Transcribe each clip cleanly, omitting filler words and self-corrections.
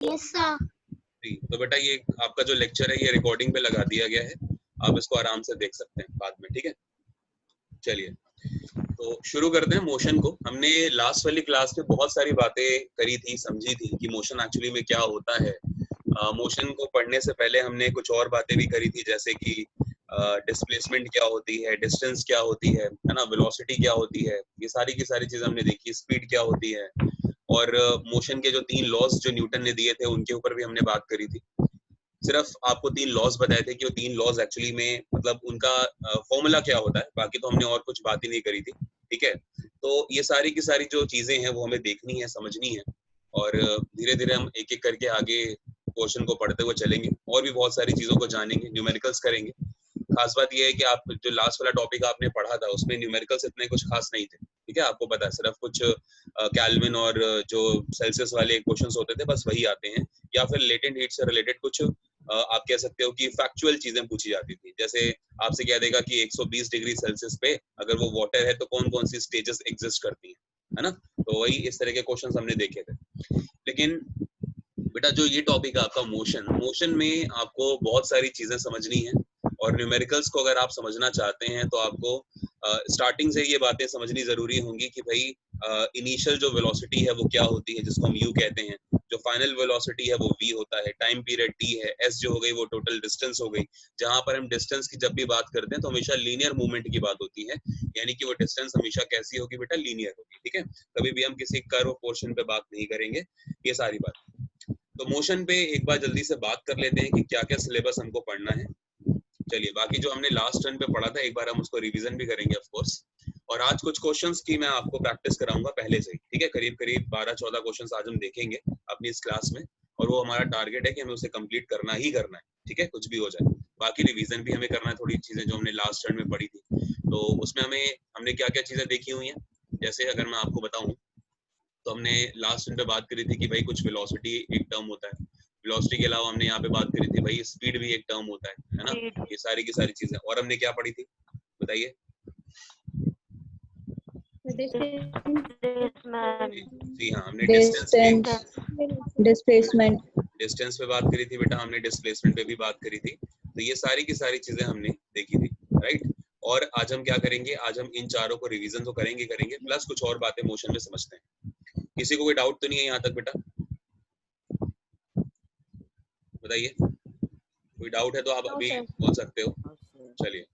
Yes sir. जी, तो बेटा ये आपका जो लेक्चर है ये रिकॉर्डिंग पे लगा दिया गया है, आप इसको आराम से देख सकते हैं बाद में, ठीक है। चलिए तो शुरू करते हैं मोशन को। हमने लास्ट वाली क्लास में बहुत सारी बातें करी थी, समझी थी कि मोशन एक्चुअली में क्या होता है। मोशन को पढ़ने से पहले हमने कुछ और बातें भी करी थी, जैसे कि डिस्प्लेसमेंट क्या होती है, डिस्टेंस क्या होती है ना, वेलोसिटी क्या होती है, ये सारी की सारी चीजें हमने देखी, स्पीड क्या होती है, और मोशन के जो 3 लॉज जो न्यूटन ने दिए थे उनके ऊपर भी हमने बात करी थी। सिर्फ आपको 3 लॉज बताए थे कि वो 3 लॉज एक्चुअली में मतलब उनका फॉर्मूला क्या होता है, बाकी तो हमने और कुछ बात ही नहीं करी थी, ठीक है। तो ये सारी की सारी जो चीजें हैं वो हमें देखनी है, समझनी है, और धीरे धीरे हम एक एक करके आगे क्वेश्चन को पढ़ते हुए चलेंगे और भी बहुत सारी चीजों को जानेंगे, न्यूमेरिकल्स करेंगे। खास बात यह है कि आप जो लास्ट वाला टॉपिक आपने पढ़ा था उसमें न्यूमेरिकल्स इतने कुछ खास नहीं थे, ठीक है, आपको पता है, सिर्फ कुछ कैल्विन और जो सेल्सियस वाले क्वेश्चंस होते थे बस वही आते हैं, या फिर लेटेंट हीट से रिलेटेड कुछ आप कह सकते हो कि फैक्चुअल चीजें पूछी जाती थी। जैसे आपसे कह देगा कि 120 डिग्री सेल्सियस पे अगर वो वाटर है तो कौन कौन सी स्टेजेस एग्जिस्ट करती है ना, तो वही इस तरह के क्वेश्चंस हमने देखे थे। लेकिन बेटा जो ये टॉपिक है आपका मोशन में आपको बहुत सारी चीजें समझनी है, और न्यूमेरिकल्स को अगर आप समझना चाहते हैं तो आपको स्टार्टिंग से ये बातें समझनी जरूरी होंगी कि भाई इनिशियल जो वेलोसिटी है वो क्या होती है, जिसको हम यू कहते हैं, जो फाइनल वेलोसिटी है वो v होता है, टाइम पीरियड t है, s जो हो गई वो टोटल डिस्टेंस हो गई। जहां पर हम डिस्टेंस की जब भी बात करते हैं तो हमेशा लीनियर मूवमेंट की बात होती है, यानी कि वो डिस्टेंस हमेशा कैसी होगी बेटा, लीनियर होगी, ठीक है। कभी भी हम किसी कर्व पोर्शन पे बात नहीं करेंगे, ये सारी बात। तो मोशन पे एक बार जल्दी से बात कर लेते हैं कि क्या क्या सिलेबस हमको पढ़ना है। चलिए बाकी जो हमने लास्ट टर्न पे पढ़ा था एक बार हम उसको रिवीजन भी करेंगे ऑफ कोर्स, और आज कुछ क्वेश्चंस की मैं आपको प्रैक्टिस कराऊंगा पहले से ही, ठीक है। करीब करीब 12-14 क्वेश्चंस आज हम देखेंगे अपनी इस क्लास में, और वो हमारा टारगेट है कि हमें उसे कंप्लीट करना ही करना है, ठीक है, कुछ भी हो जाए। बाकी रिवीजन भी हमें करना है, थोड़ी चीजें जो हमने लास्ट टर्न में पढ़ी थी तो उसमें हमने क्या क्या चीजें देखी हुई हैं। जैसे अगर मैं आपको बताऊं तो हमने लास्ट टर्न पे बात करी थी कि भाई कुछ वेलोसिटी एक टर्म होता है, वेलोसिटी के अलावा हमने यहाँ पे बात करी थी भाई स्पीड भी एक टर्म होता है ना। ये सारी की सारी चीजें, और हमने क्या पढ़ी थी बताइए। जी हाँ, हमने डिस्टेंस पे बात करी थी बेटा, हमने डिस्प्लेसमेंट पे भी बात करी थी, तो ये सारी की सारी चीजें हमने देखी थी, राइट। और आज हम क्या करेंगे, आज हम इन चारों को रिवीजन तो करेंगे प्लस कुछ और बातें मोशन में समझते हैं। किसी को कोई डाउट तो नहीं है यहाँ तक बेटा, बताइए, कोई डाउट है तो आप अभी बोल सकते हो। चलिए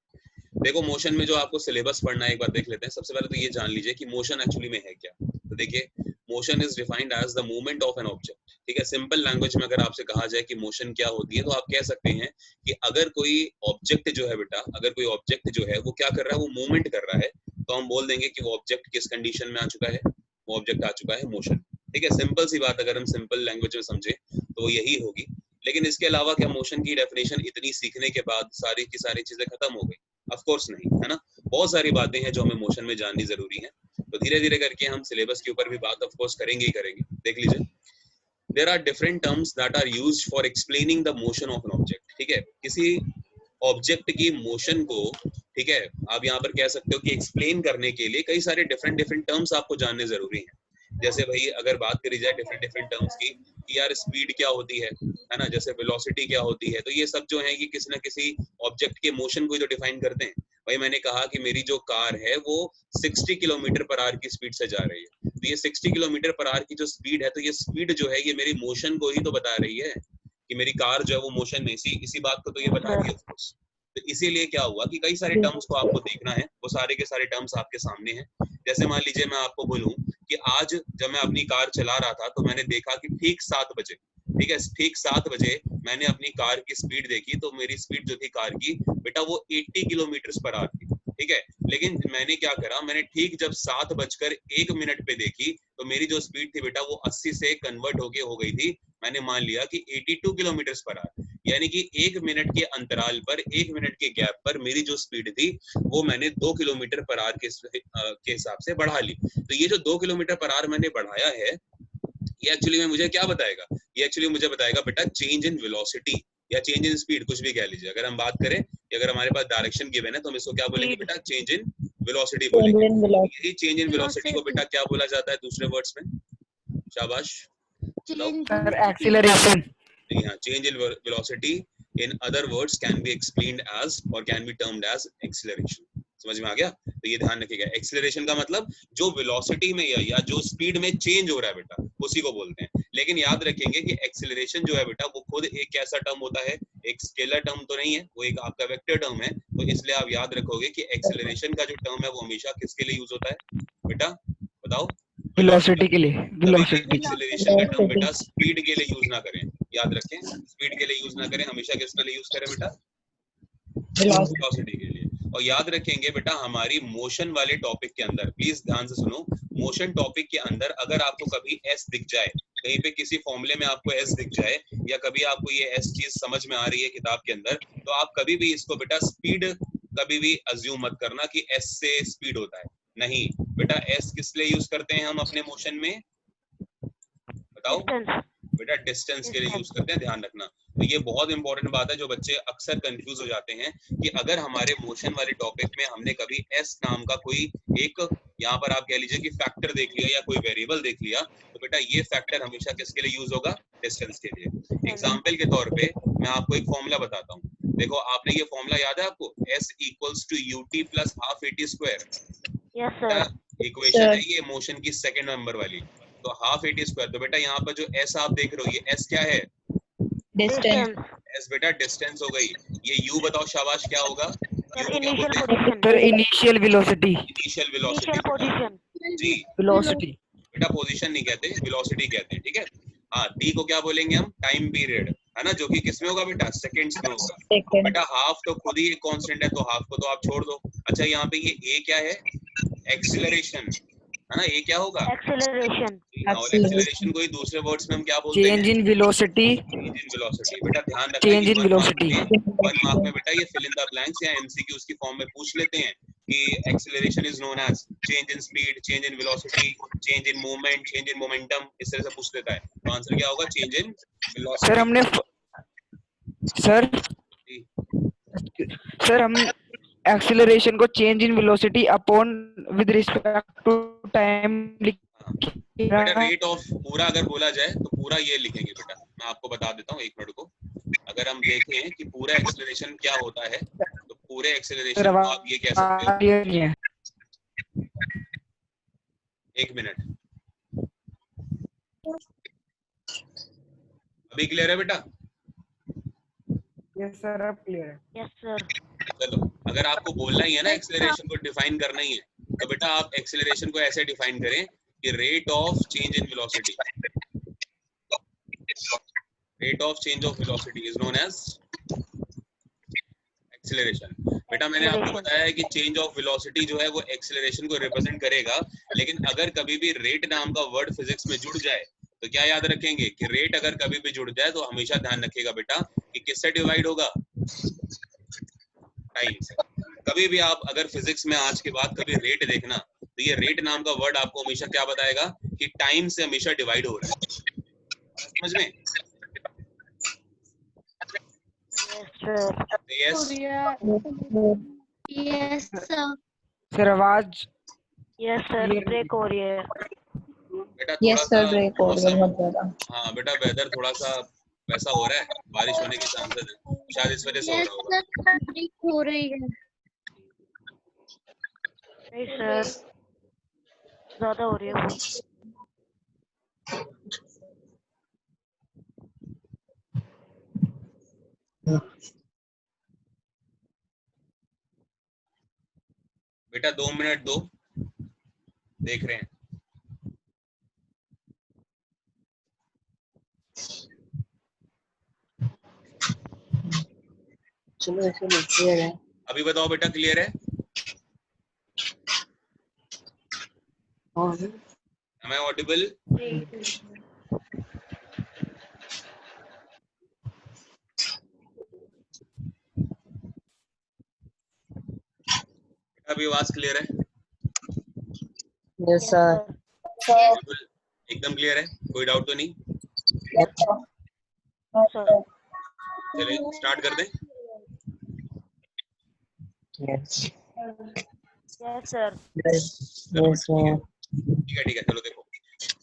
देखो, मोशन में जो आपको सिलेबस पढ़ना है एक बार देख लेते हैं। सबसे पहले तो ये जान लीजिए कि मोशन एक्चुअली में है क्या। तो देखिए, motion is defined as the movement of an object, ठीक है। सिंपल लैंग्वेज में अगर आपसे कहा जाए कि मोशन क्या होती है तो आप कह सकते हैं कि अगर कोई ऑब्जेक्ट जो है बेटा, अगर कोई ऑब्जेक्ट जो है वो क्या कर रहा है, वो मूवमेंट कर रहा है, तो हम बोल देंगे कि वो ऑब्जेक्ट किस कंडीशन में आ चुका है, वो ऑब्जेक्ट आ चुका है मोशन, ठीक है। सिंपल सी बात अगर हम सिंपल लैंग्वेज में समझे तो वो यही होगी। लेकिन इसके अलावा क्या मोशन की डेफिनेशन इतनी सीखने के बाद सारी की सारी चीजें खत्म हो गई? ऑफ कोर्स नहीं, है ना। बहुत सारी बातें हैं जो हमें मोशन में जाननी जरूरी है, तो धीरे धीरे करके हम सिलेबस के ऊपर भी बात ऑफ कोर्स करेंगे ही करेंगे। देख लीजिए, there are different terms that are used for explaining the motion of an object, ठीक है। किसी ऑब्जेक्ट की मोशन को, ठीक है, आप यहाँ पर कह सकते हो कि एक्सप्लेन करने के लिए कई सारे डिफरेंट डिफरेंट टर्म्स आपको जानने जरूरी हैं। जैसे भाई अगर बात करी जाए डिफरेंट डिफरेंट टर्म्स की कि यार स्पीड क्या होती है ना, जैसे वेलोसिटी क्या होती है, तो ये सब जो है ये किसी ना किसी ऑब्जेक्ट के मोशन को ही तो डिफाइन करते हैं। भाई मैंने कहा कि मेरी जो कार है वो 60 किलोमीटर पर आवर की स्पीड से जा रही है, तो ये 60 किलोमीटर पर आवर की जो स्पीड है, तो ये स्पीड जो है ये मेरी मोशन को ही तो बता रही है कि मेरी कार जो है वो मोशन में, इसी बात को तो ये बता रही है। तो इसीलिए क्या हुआ कि कई सारे टर्म्स को आपको देखना है, वो सारे के सारे टर्म्स आपके सामने हैं। जैसे मान लीजिए मैं आपको बोलूं कि आज जब मैं अपनी कार चला रहा था तो मैंने देखा कि ठीक 7 बजे, ठीक है, ठीक 7 बजे मैंने अपनी कार की स्पीड देखी, तो मेरी स्पीड जो थी कार की बेटा वो 80 किलोमीटर पर आवर थी, ठीक है। लेकिन मैंने क्या करा, मैंने ठीक जब 7:01 पे देखी तो मेरी जो स्पीड थी बेटा वो 80 से कन्वर्ट होके हो गई थी, मैंने मान लिया कि 82 किलोमीटर पर आवर, यानी कि 1 मिनट के अंतराल पर, 1 मिनट के गैप पर मेरी जो स्पीड थी वो मैंने 2 किलोमीटर पर आवर के हिसाब से बढ़ा ली। तो ये जो 2 किलोमीटर पर आवर मैंने बढ़ाया है, ये एक्चुअली में मुझे क्या बताएगा, ये एक्चुअली मुझे बताएगा बेटा चेंज इन वेलोसिटी या चेंज इन स्पीड, कुछ भी कह लीजिए। अगर हम बात करें कि अगर हमारे पास डायरेक्शन गिवन है तो हम इसको क्या बोलेंगे बेटा, चेंज इन वेलोसिटी बोलेंगे। यही चेंज इन वेलोसिटी को बेटा क्या बोला जाता है दूसरे वर्ड्स में, शाबाश, Sir, acceleration. Yeah, change in velocity in other words can be explained as or can be termed as acceleration. समझ में आ गया? तो ये ध्यान रखिएगा, एक्सीलरेशन का मतलब जो वेलोसिटी में या जो स्पीड में चेंज हो रहा है बेटा, उसी को बोलते हैं। लेकिन याद रखेंगे कि एक्सीलरेशन जो है बेटा, वो खुद एक कैसा टर्म होता है, एक स्केलर टर्म तो नहीं है, वो एक आपका वेक्टर टर्म है। तो इसलिए आप याद रखोगे कि एक्सीलरेशन का जो टर्म है वो हमेशा किसके लिए यूज होता है बेटा, बताओ? Velocity के लिए, कभी भी velocity. एक्सीलरेशन का टर्म बेटा स्पीड के लिए यूज ना करें, याद रखें, स्पीड के लिए यूज ना करें, हमेशा किसके लिए यूज करें बेटा? वेलोसिटी के लिए। और याद रखेंगे बेटा, हमारी मोशन वाले टॉपिक के अंदर, प्लीज ध्यान से सुनो, मोशन टॉपिक के अंदर अगर आपको कभी एस दिख जाए, कहीं पे किसी फॉर्मूले में आपको एस दिख जाए, या कभी आपको ये एस चीज समझ में आ रही है किताब के अंदर, तो आप कभी भी इसको बेटा स्पीड कभी भी अज्यूम मत करना कि एस से स्पीड होता है। नहीं बेटा, एस किस लिए यूज करते हैं हम अपने मोशन में, बताओ बेटा? डिस्टेंस के लिए यूज करते हैं, ध्यान रखना। तो ये बहुत इंपॉर्टेंट बात है, जो बच्चे अक्सर कंफ्यूज हो जाते हैं कि अगर हमारे मोशन वाले टॉपिक में हमने कभी एस नाम का कोई एक, यहाँ पर आप कह लीजिए कि फैक्टर देख लिया या कोई वेरिएबल देख लिया, तो बेटा ये फैक्टर हमेशा किसके लिए यूज होगा? डिस्टेंस के लिए। एग्जाम्पल के तौर पे मैं आपको एक फॉर्मूला बताता हूँ, देखो आपने ये फॉर्मूला याद है आपको, S equals to U T plus half A T square, equation है ये मोशन की सेकंड नंबर वाली। तो हाफ एटी स्क्वायर, तो बेटा यहाँ पर जो एस आप देख रहे हो, ये एस क्या है? डिस्टेंस। एस बेटा डिस्टेंस हो गई। ये यू बताओ शाबाश क्या होगा? Initial velocity. इनिशियल वेलोसिटी जी, Velocity. बेटा पोजीशन नहीं कहते, वेलोसिटी कहते हैं, ठीक है? हाँ, टी को क्या बोलेंगे हम? टाइम पीरियड, है ना, जो कि किसमें होगा बेटा? सेकंड्स में होगा। बेटा हाफ तो खुद ही एक कांस्टेंट है, तो हाफ को तो आप छोड़ दो। अच्छा यहाँ पे ये ए क्या है? एक्सीलरेशन, है ना, ये क्या होगा? एक्सीलरेशन। और एक्सीलरेशन को ही दूसरे वर्ड्स में हम क्या बोलते हैं? Change in velocity. Change in velocity. बेटा ध्यान रखना, Change in velocity. One mark में बेटा ये फिल इन द ब्लैंक्स या एमसीक्यूज की फॉर्म में पूछ लेते हैं कि acceleration is known as change in speed, change in velocity, change in movement, change in momentum, इस तरह से पूछ लेता है। तो आंसर क्या होगा? Change in velocity. सर हमने सर हम एक्सीलरेशन को change in velocity upon with respect to time बेटा रेट ऑफ पूरा अगर बोला जाए तो पूरा ये लिखेंगे बेटा, मैं आपको बता देता हूँ एक मिनट को। अगर हम देखें कि पूरा एक्सीलरेशन क्या होता है, तो पूरे एक्सीलरेशन को आप ये कह सकते हो, एक मिनट, अभी क्लियर है बेटा? यस सर, अब क्लियर है। Yes sir. चलो, अगर आपको बोलना ही है ना, एक्सीलरेशन को डिफाइन करना ही है, तो बेटा आप एक्सीलरेशन को ऐसे डिफाइन करें कि rate of change in velocity, rate of change of velocity is known as acceleration. बेटा मैंने आपको बताया है कि चेंज ऑफ वेलोसिटी जो है वो एक्सीलरेशन को रिप्रेजेंट करेगा, लेकिन अगर कभी भी रेट नाम का वर्ड फिजिक्स में जुड़ जाए तो क्या याद रखेंगे कि रेट अगर कभी भी जुड़ जाए तो हमेशा ध्यान रखिएगा बेटा कि किससे डिवाइड होगा? टाइम से। कभी भी आप अगर फिजिक्स में आज के बाद कभी रेट देखना, तो ये रेट नाम का वर्ड आपको हमेशा क्या बताएगा कि टाइम से हमेशा डिवाइड हो रहा है, समझ में? यस सर आवाज यस सर ब्रेक हो रही है बेटा, थोड़ा सा ब्रेक हो रही है। हाँ बेटा, वेदर थोड़ा सा वैसा हो रहा है, बारिश होने के चांसेस है, शायद इस वजह से हो रहा होगा। ब्रेक हो रही है। नहीं सर, ज्यादा हो रही है। बेटा 2 मिनट दो, देख रहे हैं। चलो क्लियर है। अभी बताओ बेटा, क्लियर है? Am I audible? अभी आवाज क्लियर है? Yes sir. एकदम क्लियर है, कोई डाउट तो नहीं? चलिए स्टार्ट कर दें। Yes sir. Yes sir. ठीक है, चलो देखो,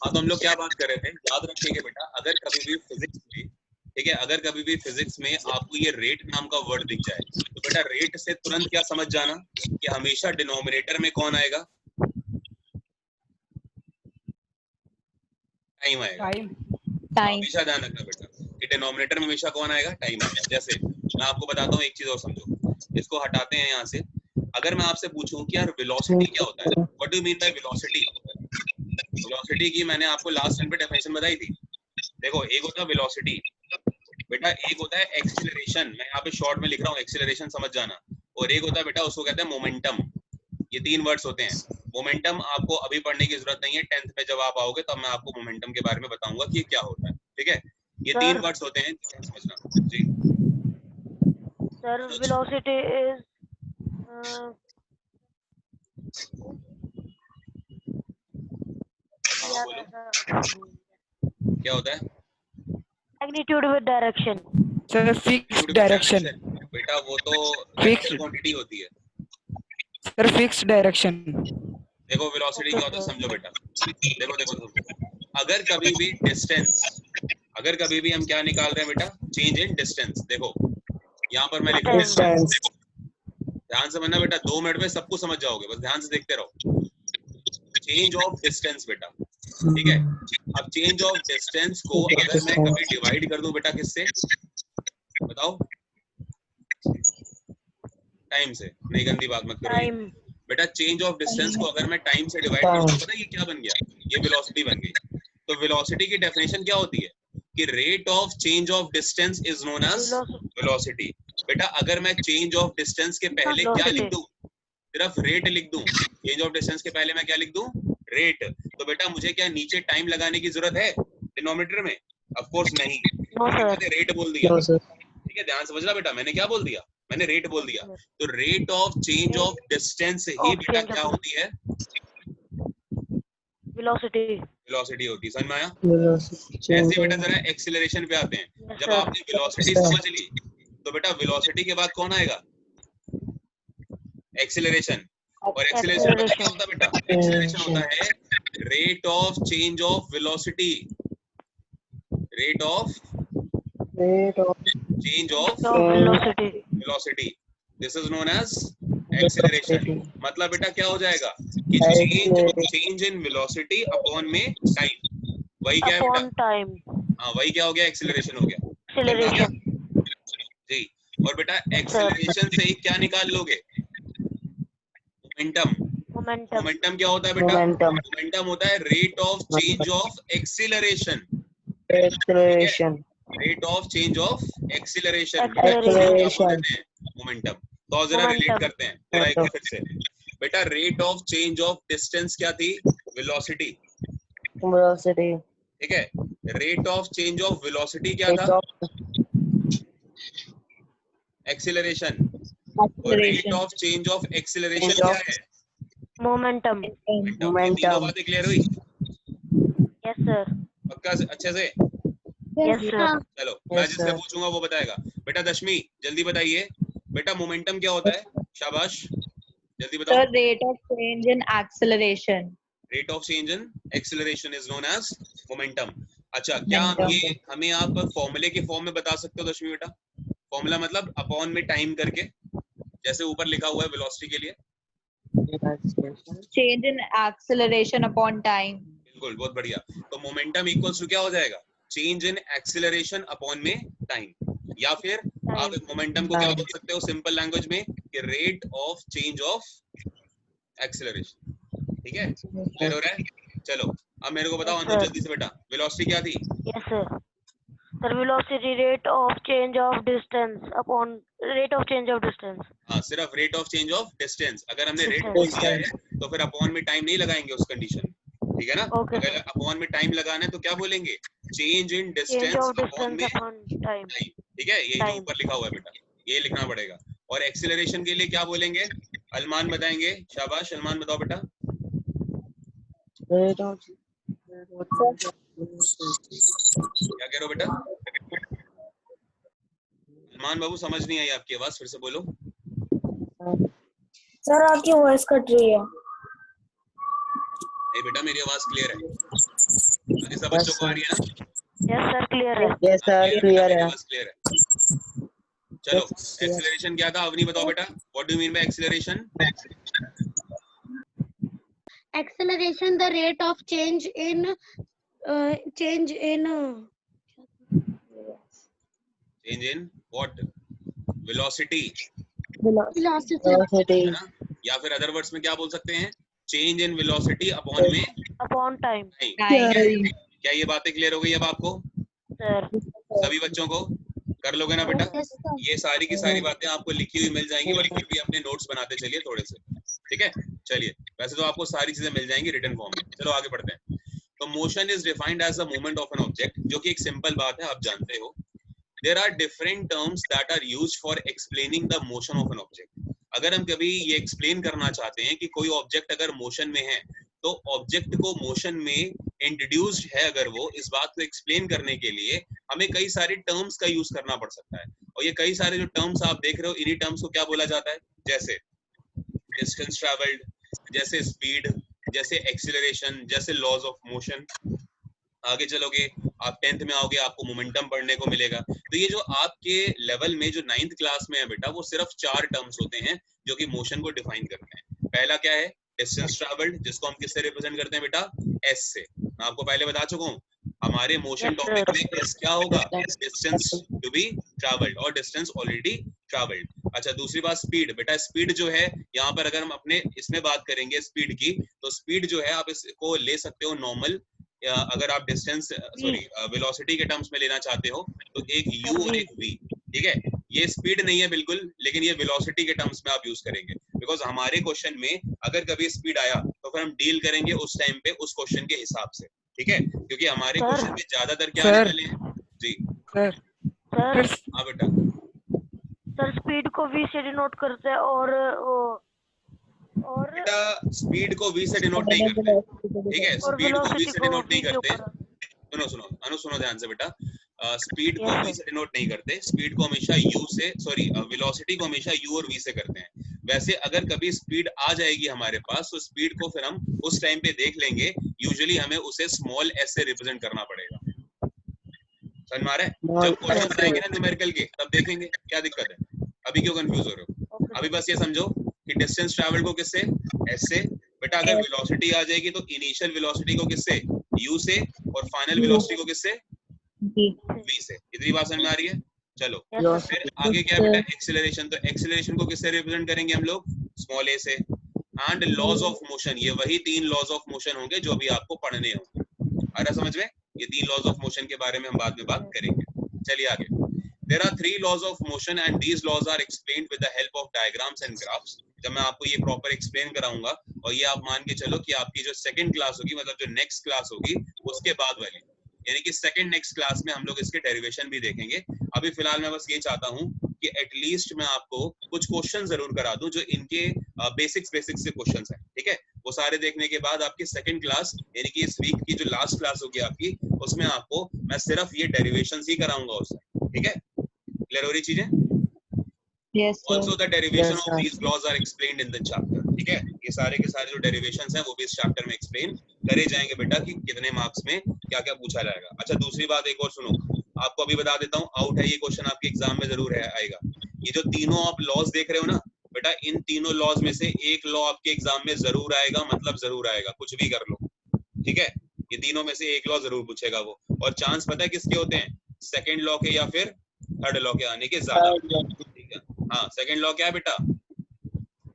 हाँ, तो हम लोग क्या बात कर रहे थे, याद रखिएगा बेटा, अगर कभी भी फिजिक्स में, ठीक है, अगर कभी भी फिजिक्स में आपको ये रेट नाम का वर्ड दिख जाए, तो बेटा रेट से तुरंत क्या समझ जाना कि हमेशा डिनोमिनेटर में कौन आएगा, टाइम आएगा। टाइम। हमेशा ध्यान रखना बेटा कि डिनोमिनेटर में हमेशा कौन आएगा, टाइम आएगा। जैसे मैं आपको बताता हूँ एक चीज और समझो, इसको हटाते हैं यहाँ से। अगर मैं आपसे पूछूं कि यार वेलोसिटी क्या होता है, what do you mean by velocity? Velocity की मैंने आपको लास्ट टाइम पे डेफिनेशन बताई थी। देखो, एक होता है वेलोसिटी बेटा, एक होता है एक्सीलरेशन, मैं यहाँ पे शॉर्ट में लिख रहा हूँ, एक्सीलरेशन समझ जाना, और एक होता है बेटा, उसको कहते हैं मोमेंटम। ये तीन वर्ड्स होते हैं। मोमेंटम आपको अभी पढ़ने की जरूरत नहीं है, 10th में जब आप आओगे तब मैं आपको मोमेंटम के बारे में बताऊंगा कि ये क्या होता है, ठीक है। ये तीन सर वर्ड्स होते हैं, समझना जी। सर वेलोसिटी इज हाँ बोलो, क्या होता है? Magnitude with direction. Sir fix direction. बेटा वो तो Fixed. वेक्टर क्वांटिटी होती है। Sir fix direction. देखो वेलोसिटी क्या होता है समझो बेटा, देखो देखो देखो, अगर कभी भी डिस्टेंस, अगर कभी भी हम क्या निकाल रहे हैं बेटा, चेंज इन डिस्टेंस। देखो यहाँ पर मैं लिख रहा हूँ डिस्टेंस। ध्यान से बनना बेटा, 2 मिनट में सब कुछ समझ जाओगे, बस ध्यान से देखते रहो। चेंज ऑफ डिस्टेंस बेटा, ठीक है। अब चेंज ऑफ डिस्टेंस को अगर मैं कभी डिवाइड कर दूं बेटा किससे, बताओ? टाइम से। नहीं, गंदी बात मत करो। टाइम। बेटा चेंज ऑफ डिस्टेंस को अगर मैं टाइम से डिवाइड कर दूं, पता है ये क्या बन गया, ये वेलोसिटी बन गई। तो वेलोसिटी की डेफिनेशन क्या होती है कि rate of change of distance is known as velocity. बेटा अगर मैं चेंज ऑफ डिस्टेंस के पहले क्या लिख दूं, सिर्फ रेट लिख दूं, चेंज ऑफ डिस्टेंस के पहले मैं क्या लिख दूं, रेट, तो बेटा मुझे क्या नीचे टाइम लगाने की जरूरत है डिनोमिनेटर में? ऑफ कोर्स नहीं, मैंने रेट बोल दिया, ठीक है। ध्यान समझना बेटा, मैंने क्या बोल दिया, मैंने रेट बोल दिया। तो rate of change of distance ही बेटा क्या होती है, वेलोसिटी। वेलोसिटी होती है। समझ में आया? ऐसे बेटा जरा एक्सीलरेशन पे आते हैं। जब आपने वेलोसिटी समझ ली तो बेटा वेलोसिटी के बाद कौन आएगा, एक्सीलरेशन। और एक्सीलरेशन पता क्या होता है बेटा, एक्सीलरेशन होता है rate of change of velocity, rate of change of velocity. Velocity, this is known as acceleration. मतलब बेटा क्या हो जाएगा कि चेंज इन वेलोसिटी अपॉन में टाइम, वही क्या है बेटा, अपॉन टाइम। हाँ वही क्या हो गया, एक्सीलरेशन हो गया। एक्सीलरेशन जी। और बेटा एक्सीलरेशन से ही क्या निकाल लोगे, मोमेंटम। मोमेंटम। मोमेंटम क्या होता है बेटा, मोमेंटम होता है rate of change of acceleration, rate of change of acceleration momentum. तो जरा रिलेट करते हैं जरा एक बार फिर से। बेटा rate of change of distance क्या थी, वेलोसिटी, ठीक है। Rate of change of velocity क्या था, एक्सीलरेशन। और rate of change of acceleration क्या है, मोमेंटम। तीनों बातें क्लियर हुई? Yes sir. पक्का अच्छे से? Yes sir. चलो मैं जिससे पूछूंगा वो बताएगा। बेटा दशमी जल्दी बताइए, बेटा मोमेंटम क्या होता है, शाबाश जल्दी बताओ। Sir, rate of change in acceleration. Rate of change in acceleration is known as momentum. अच्छा क्या ये हमें आप फॉर्मूले के फॉर्म में बता सकते हो दशमी बेटा? फॉर्मूला मतलब अपॉन में टाइम करके, जैसे ऊपर लिखा हुआ है वेलोसिटी के लिए। Change in acceleration upon time. बिल्कुल, बहुत बढ़िया। तो मोमेंटम इक्वल्स टू क्या हो जाएगा, चेंज इन एक्सीलरेशन अपॉन में टाइम। या फिर आप मोमेंटम को क्या बोल सकते हो सिंपल लैंग्वेज में कि rate of change of acceleration, ठीक है। क्लियर हो रहा है? चलो अब मेरे को बताओ अंदर जल्दी से बेटा, वेलोसिटी क्या थी? Yes sir. Sir velocity rate of change of distance upon rate of change of distance. हाँ सिर्फ rate of change of distance. अगर हमने रेट बोल दिया है तो फिर अपॉन में टाइम नहीं लगाएंगे उस कंडीशन में, ठीक है ना। अगर अपॉन में टाइम लगाना है तो क्या बोलेंगे, चेंज इन डिस्टेंस अपॉन में टाइम, ठीक है। यही जो ऊपर लिखा हुआ है बेटा ये लिखना पड़ेगा। और एक्सीलरेशन के लिए क्या बोलेंगे, अलमान बताएंगे। शाबाश अलमान बताओ बेटा। क्या कह रहे हो बेटा? अलमान बाबू समझ नहीं आई आपकी आवाज, फिर से बोलो। सर आपकी वॉइस कट रही है। नहीं बेटा मेरी आवाज क्लियर है? बाकी सब बच्चों को आ रही है ना? यस सर क्लियर है। यस सर क्लियर है। बस क्लियर है। चलो एक्सीलरेशन क्या था अवनी बताओ बेटा, what do you mean by acceleration? Acceleration, the rate of change in change in what? Velocity velocity. Velocity है ना, या फिर अदर वर्ड्स में क्या बोल सकते हैं? चेंज इन वेलोसिटी अपॉन में अपॉन टाइम। Time. क्या ये बातें क्लियर हो गई अब आपको सर सभी बच्चों को? कर लोगे ना बेटा? Yes, sir. ये सारी की सारी बातें आपको लिखी हुई मिल जाएंगी, बट फिर भी अपने नोट्स बनाते चलिए थोड़े से, ठीक है? चलिए वैसे तो आपको सारी चीजें मिल जाएंगी रिटन फॉर्म में। चलो आगे बढ़ते हैं। तो motion is defined as a movement of an object, जो कि एक सिंपल बात है, आप जानते हो। There are different terms that are used for explaining the motion of an object. अगर हम कभी ये एक्सप्लेन करना चाहते हैं कि कोई ऑब्जेक्ट अगर मोशन में है, तो ऑब्जेक्ट को मोशन में इंट्रोड्यूस्ड है अगर वो, इस बात को एक्सप्लेन करने के लिए हमें कई सारे टर्म्स का यूज करना पड़ सकता है। और ये कई सारे जो टर्म्स आप देख रहे हो, इन्हीं टर्म्स को क्या बोला जाता है? जैसे डिस्टेंस ट्रैवल्ड, जैसे स्पीड, जैसे एक्सीलरेशन, जैसे लॉज ऑफ मोशन। आगे चलोगे आप 10th में आओगे, आपको मोमेंटम पढ़ने को मिलेगा। तो ये जो आपके लेवल में जो 9th क्लास में है बेटा, वो सिर्फ 4 टर्म्स होते हैं जो कि मोशन को डिफाइन करते हैं। पहला क्या है? डिस्टेंस ट्रैवल्ड, जिसको हम किससे रिप्रेजेंट करते हैं बेटा? एस से। मैं आपको पहले बता चुका हूँ, हमारे मोशन टॉपिक में एस क्या होगा? डिस्टेंस टू बी ट्रैवल्ड, और डिस्टेंस ऑलरेडी ट्रैवल्ड। अच्छा दूसरी बात स्पीड। बेटा स्पीड जो है, यहाँ पर अगर हम अपने इसमें बात करेंगे स्पीड की, तो स्पीड जो है आप इसको ले सकते हो नॉर्मल, अगर आप डिस्टेंस वेलोसिटी के टर्म्स में लेना चाहते हो तो एक u और एक v, ठीक है? ये स्पीड नहीं है बिल्कुल, लेकिन ये वेलोसिटी के टर्म्स में आप यूज करेंगे, बिकॉज हमारे क्वेश्चन में अगर कभी स्पीड आया तो फिर हम डील करेंगे उस टाइम पे उस क्वेश्चन के हिसाब से, ठीक है? क्योंकि हमारे सर। क्वेश्चन में ज्यादातर क्या सर। आने वाले हैं जी? सर सर हाँ बेटा, सर स्पीड को v से डिनोट करते हैं और बेटा स्पीड को v से डिनोट नहीं करते, ठीक है? और स्पीड को v वेलोसिटी से को डिनोट नहीं v के करते। ऊपर। सुनो सुनो अनु, सुनो ध्यान से बेटा, स्पीड को Yes, v से डिनोट नहीं करते, स्पीड को हमेशा u से, सॉरी वेलोसिटी को हमेशा u और v से करते हैं। वैसे अगर कभी स्पीड आ जाएगी हमारे पास, तो स्पीड को फिर हम उस टाइम पे देख लेंगे, यूजुअली हमें उसे स्मॉल s से रिप्रेजेंट करना पड़ेगा। समझ में आ रहा है? जब क्वेश्चन आएंगे ना न्यूमेरिकल के, तब देखेंगे क्या दिक्कत है। अभी क्यों कंफ्यूज हो रहे हो? अभी बस ये समझो कि डिस्टेंस ट्रैवल को किससे? s से। बेटा अगर वेलोसिटी आ जाएगी तो इनिशियल वेलोसिटी को किससे? u से, और फाइनल वेलोसिटी को किससे? v से। इतनी बात समझ में आ रही है? चलो फिर आगे क्या है बेटा? एक्सीलरेशन। तो एक्सीलरेशन को किससे रिप्रेजेंट करेंगे हम लोग? स्मॉल a से। एंड लॉज ऑफ मोशन, ये वही 3 लॉज ऑफ मोशन होंगे जो अभी आपको पढ़ने होंगे। आ रहा समझ में? ये 3 लॉज ऑफ मोशन के बारे में हम बाद में बात करेंगे। चलिए आगे। There are 3 laws of motion and these laws are explained with the help of diagrams and graphs. जब मैं आपको ये प्रॉपर एक्सप्लेन कराऊंगा, और ये आप मान के चलो कि आपकी जो सेकंड क्लास होगी, मतलब जो नेक्स्ट क्लास होगी उसके बाद वाली, यानी कि सेकंड नेक्स्ट क्लास में हम लोग इसके डेरिवेशन भी देखेंगे। अभी फिलहाल मैं बस ये चाहता हूँ कि एटलीस्ट मैं आपको कुछ क्वेश्चन जरूर करा दूं जो इनके बेसिक्स से क्वेश्चंस हैं, ठीक है? वो सारे देखने के बाद आपकी सेकंड क्लास, यानी कि इस वीक की जो लास्ट क्लास होगी आपकी, उसमें आपको मैं सिर्फ ये डेरिवेशंस ही कराऊंगा उसमें, ठीक है? क्लियर हो रही चीजें? Yes, sir. Also the derivation Yes, of sir. these laws are explained in the chapter, ठीक है? ये सारे के सारे जो डेरिवेशंस हैं वो भी इस चैप्टर में एक्सप्लेन करे जाएंगे बेटा, कि कितने मार्क्स में क्या क्या पूछा जाएगा। अच्छा दूसरी बात एक और सुनो, आपको अभी बता देता हूँ, आउट है ये क्वेश्चन आपके एग्जाम में जरूर है आएगा। ये जो तीनों आप लॉज देख रहे हो ना बेटा, इन तीनों लॉज में से एक लॉ आपके एग्जाम में जरूर आएगा, मतलब जरूर आएगा, कुछ भी कर लो, ठीक है? ये तीनों में से एक लॉ जरूर पूछेगा वो, और चांस पता है किसके होते हैं? सेकंड लॉ के या फिर थर्ड लॉ के आने के ज्यादा, ठीक है? हाँ सेकंड लॉ क्या है बेटा?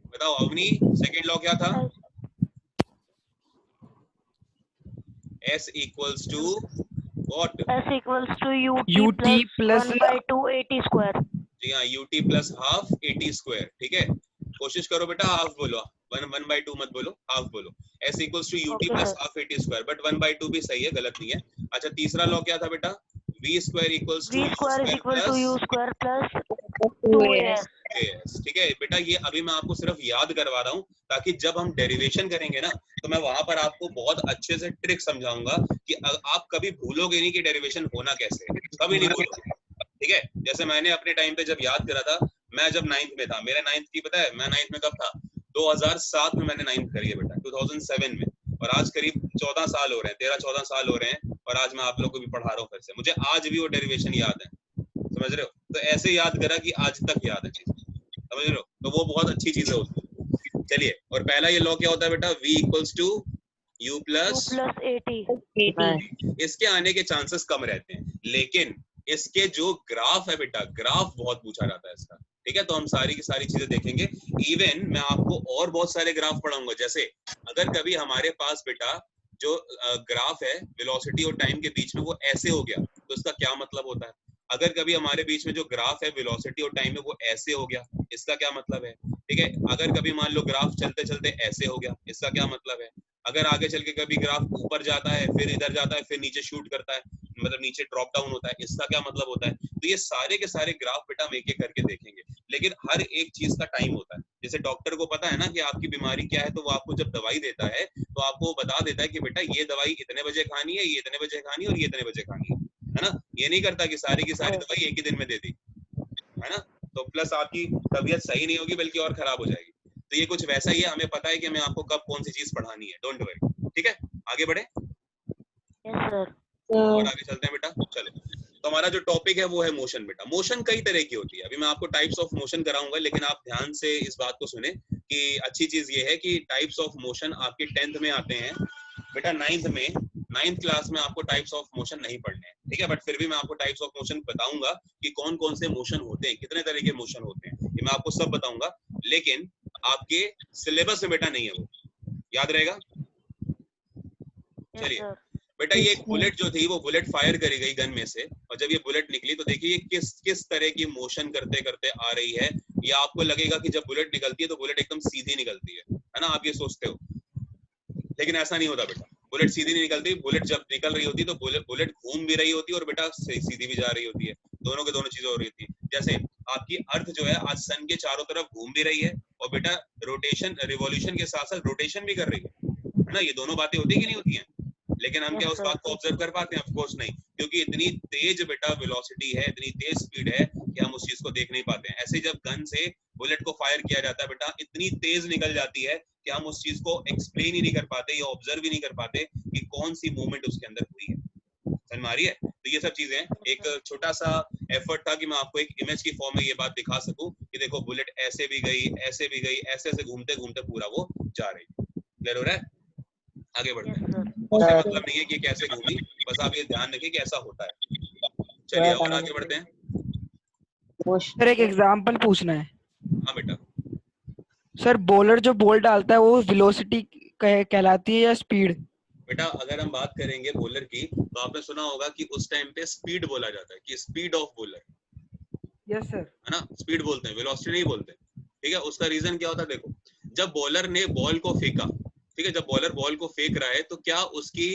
बताओ अवनी, सेकंड लॉ क्या था? S equals to what? S equals to UT plus 1/2 AT square। जी हाँ, UT plus half AT square, ठीक है? कोशिश करो बेटा हाफ बोलो, 1/2 मत बोलो, हाफ बोलो। S equals to UT Okay, plus sir. half AT square, but 1/2 भी सही है, गलत नहीं है। अच्छा तीसरा लॉ क्या था बेटा? V square equals to V U square is equal to U square plus 2as. 2as, ठीक है बेटा? ये अभी मैं आपको सिर्फ याद करवा रहा हूँ, ताकि जब हम डेरिवेशन करेंगे ना, तो मैं वहां पर आपको बहुत अच्छे से ट्रिक समझाऊंगा कि आप कभी भूलोगे नहीं कि डेरिवेशन होना कैसे है, कभी नहीं भूलोगे, ठीक है? जैसे मैंने अपने टाइम पे जब याद करा था, मैं जब 9th में था, मेरा 9th की पता है मैं 9th में कब था? 2007 में मैंने 9th करी है बेटा, 2007 में। और आज करीब 14 साल हो रहे हैं, 13-14 साल हो रहे हैं, और आज मैं आप लोग को भी पढ़ा रहा हूँ फिर से। मुझे आज भी वो डेरिवेशन याद है, समझ रहे हो? तो ऐसे याद करा कि आज तक याद है चीज, समझ रहे हो? तो वो बहुत अच्छी चीज है उसमें। चलिए, और पहला ये लॉ क्या होता है बेटा? v equals to u plus 80. 80. इसके आने के चांसेस कम रहते हैं, लेकिन इसके जो ग्राफ है बेटा, ग्राफ बहुत पूछा जाता है इसका, ठीक है? तो हम सारी की सारी चीजें देखेंगे। इवन मैं आपको और बहुत सारे ग्राफ पढ़ाऊंगा, जैसे अगर कभी हमारे पास बेटा जो ग्राफ है वेलोसिटी और टाइम के बीच में वो ऐसे हो गया, तो इसका क्या मतलब होता है? अगर कभी हमारे बीच में जो ग्राफ है वेलोसिटी और टाइम में वो ऐसे हो गया, इसका क्या मतलब है? ठीक है, अगर कभी मान लो ग्राफ चलते चलते ऐसे हो गया, इसका क्या मतलब है? अगर आगे चल के कभी ग्राफ ऊपर जाता है, फिर इधर जाता है, फिर नीचे शूट करता है, मतलब नीचे ड्रॉप डाउन होता है, इसका क्या मतलब होता है? तो ये सारे के सारे ग्राफ बेटा हम एक एक करके देखेंगे, लेकिन हर एक चीज का टाइम होता है। जैसे डॉक्टर को पता है ना कि आपकी बीमारी क्या है, तो वो आपको जब दवाई देता है तो आपको बता देता है कि बेटा ये दवाई इतने बजे खानी है, ये इतने बजे खानी है और ये इतने बजे खानी है ना? ये नहीं करता कि सारी की सारी दवाई एक ही दिन में दे दी, है ना? तो प्लस आपकी तबीयत सही नहीं होगी बल्कि और खराब हो जाएगी। तो ये कुछ वैसा ही है, हमें पता है कि हमें आपको कब कौन सी चीज पढ़ानी है, डोंट वरी, ठीक है? आगे बढ़े Yes, sir. और आगे चलते हैं बेटा, चलो। तो हमारा जो टॉपिक है वो है मोशन बेटा। मोशन कई तरह की होती है, अभी मैं आपको टाइप्स ऑफ मोशन कराऊंगा, लेकिन आप ध्यान से इस बात को सुने कि अच्छी चीज ये है कि टाइप्स ऑफ मोशन आपके 10th में आते हैं बेटा। 9th क्लास में आपको टाइप्स ऑफ मोशन नहीं पढ़ने हैं, ठीक है? बट फिर भी मैं आपको टाइप्स ऑफ मोशन बताऊंगा कि कौन कौन से मोशन होते हैं, कितने तरह के मोशन होते हैं, ये मैं आपको सब बताऊंगा, लेकिन आपके सिलेबस में बेटा नहीं है वो, याद रहेगा? Yes, चलिए sir. बेटा, ये एक बुलेट जो थी वो बुलेट फायर करी गई गन में से, और जब ये बुलेट निकली तो देखिए ये किस तरह की मोशन करते करते आ रही है। ये आपको लगेगा कि जब बुलेट निकलती है तो बुलेट एकदम सीधी निकलती है ना? आप ये सोचते हो, लेकिन ऐसा नहीं होता बेटा। बुलेट सीधी नहीं निकलती, बुलेट जब निकल रही होती है तो बुलेट घूम भी रही होती है और बेटा सीधी भी जा रही होती है, दोनों के दोनों चीजें हो रही थी। जैसे आपकी अर्थ जो है आज सन के चारों तरफ घूम भी रही है और बेटा रोटेशन, रिवॉल्यूशन के साथ साथ रोटेशन भी कर रही है ना? ये दोनों बातें होती है कि नहीं होती हैं? लेकिन हम क्या उस बात को ऑब्जर्व कर पाते हैं? ऑफ कोर्स नहीं, क्योंकि इतनी तेज बेटा वेलोसिटी है, इतनी तेज स्पीड है कि हम उस चीज को देख नहीं पाते हैं। ऐसे जब गन से बुलेट को फायर किया जाता है बेटा, इतनी तेज निकल जाती है कि हम उस चीज को एक्सप्लेन ही नहीं कर पाते या ऑब्जर्व ही नहीं कर पाते कि कौन सी मूवमेंट उसके अंदर हुई है। समझ में आ रही है? तो ये सब चीजें, एक छोटा सा एफर्ट था कि मैं आपको एक इमेज की फॉर्म में ये बात दिखा सकूं कि देखो बुलेट ऐसे भी गई, ऐसे भी गई, ऐसे ऐसे घूमते घूमते पूरा वो जा रही। क्लियर हो रहा है? आगे बढ़ते Yes, हैं। sir. उसका मतलब नहीं है कि कैसे घूमी, बस आप ये ध्यान रखिए कि ऐसा होता है। चलिए और आगे बढ़ते हैं। सर एक एग्जांपल पूछना है। हाँ बेटा, सर बॉलर जो बॉल डालता है वो वेलोसिटी कहलाती है या स्पीड? बेटा अगर हम बात करेंगे बॉलर की तो आपने सुना होगा कि उस टाइम पे स्पीड बोला जाता है, कि speed of bowler, yes sir. है ना? स्पीड बोलते हैं, वेलोसिटी नहीं बोलते, ठीक है? उसका रीजन क्या होता है? देखो, जब बॉलर ने बॉल को फेंका, ठीक है, जब बॉलर बॉल को फेंक रहा है तो क्या उसकी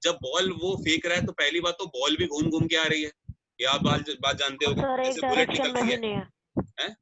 जब बॉल वो फेंक रहा है तो पहली बात तो बॉल भी घूम घूम के आ रही है, ये आप बात जानते हो। सर एक जैसे बुलेट डायरेक्शन में निकलती भी है, नहीं है, हैं?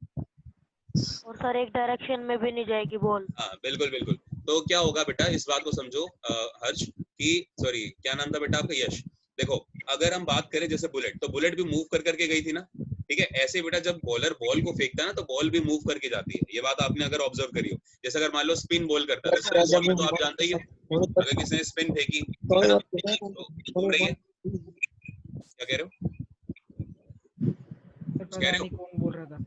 और सर एक डायरेक्शन में भी नहीं जाएगी बॉल। हाँ बिल्कुल बिल्कुल। तो क्या होगा बेटा, इस बात को समझो हर्ष की, सॉरी क्या नाम था बेटा आपका? यश। देखो अगर हम बात करें जैसे बुलेट, तो बुलेट भी मूव कर करके गई थी ना, ठीक है? ऐसे बेटा जब बॉलर बॉल को फेंकता है ना तो बॉल भी मूव करके जाती है, ये बात आपने अगर ऑब्जर्व करी हो। जैसे अगर मान लो स्पिन बॉल करता है, स्पिन बॉल में तो आप जानते ही हो, अगर किसी ने स्पिन फेंकी है ना तो घूम रही है। क्या कह रहे हो? कह रहे हो? कौन बोल रहा था?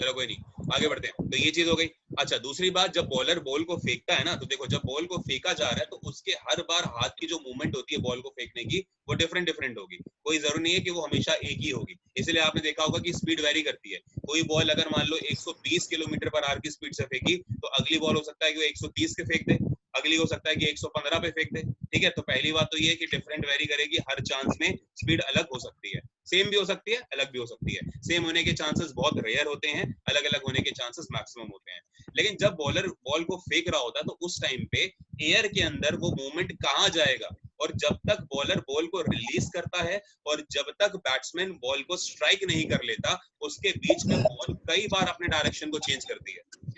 चलो कोई नहीं, आगे बढ़ते हैं। तो ये चीज हो गई। अच्छा दूसरी बात, जब बॉलर बॉल को फेंकता है ना तो देखो, जब बॉल को फेंका जा रहा है तो उसके हर बार हाथ की जो मूवमेंट होती है बॉल को फेंकने की वो डिफरेंट डिफरेंट होगी, कोई जरूरी नहीं है कि वो हमेशा एक ही होगी। इसलिए आपने देखा होगा कि स्पीड वेरी करती है। कोई बॉल अगर मान लो 120 किलोमीटर पर आवर की स्पीड से फेंकी तो अगली बॉल हो सकता है कि वो 130 के फेंक दे, अगली हो सकता है कि 115 पे फेंक दे, ठीक है? तो पहली बात तो ये है कि डिफरेंट वेरी करेगी, हर चांस में स्पीड अलग हो सकती है, सेम भी हो सकती है, अलग भी हो सकती है। सेम होने के चांसेस बहुत रेयर होते हैं, अलग अलग होने के चांसेस मैक्सिमम होते हैं। लेकिन जब बॉलर बॉल को फेंक रहा होता है तो उस टाइम पे एयर के अंदर वो मूवमेंट कहाँ जाएगा, और जब तक बॉलर बॉल को रिलीज करता है और जब तक बैट्समैन बॉल को स्ट्राइक नहीं कर लेता उसके बीच में बॉल कई बार अपने डायरेक्शन को चेंज करती है।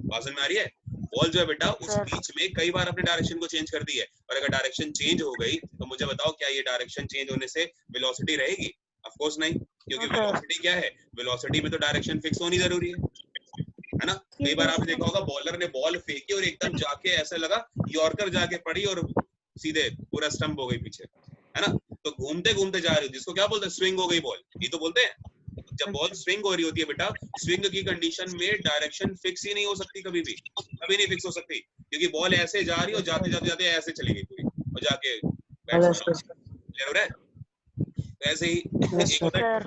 बात समझ में आ रही है? बॉल जो है बेटा उस बीच में कई बार अपने डायरेक्शन को चेंज कर दी है, और अगर डायरेक्शन चेंज हो गई तो मुझे बताओ क्या ये डायरेक्शन चेंज होने से वेलोसिटी रहेगी? ऑफ कोर्स नहीं, क्योंकि वेलोसिटी क्या है, वेलोसिटी में तो डायरेक्शन फिक्स होनी जरूरी है। है ना। कई बार आपने देखा होगा बॉलर ने बॉल फेंकी और एकदम जाके ऐसा लगा यॉर्कर जाके पड़ी और सीधे पूरा स्टंप हो गई पीछे, है ना। तो घूमते घूमते जा रही हो, जिसको क्या बोलते हैं, स्विंग हो गई बॉल, ये तो बोलते हैं। जब बॉल स्विंग हो रही होती है बेटा, स्विंग की कंडीशन में डायरेक्शन फिक्स ही नहीं हो सकती, कभी भी कभी नहीं फिक्स हो सकती, क्योंकि बॉल ऐसे जा रही है और जाते जाते जाते ऐसे चली गई पूरी और जाके क्लियर हो रहा है। ऐसे ही एक होता है,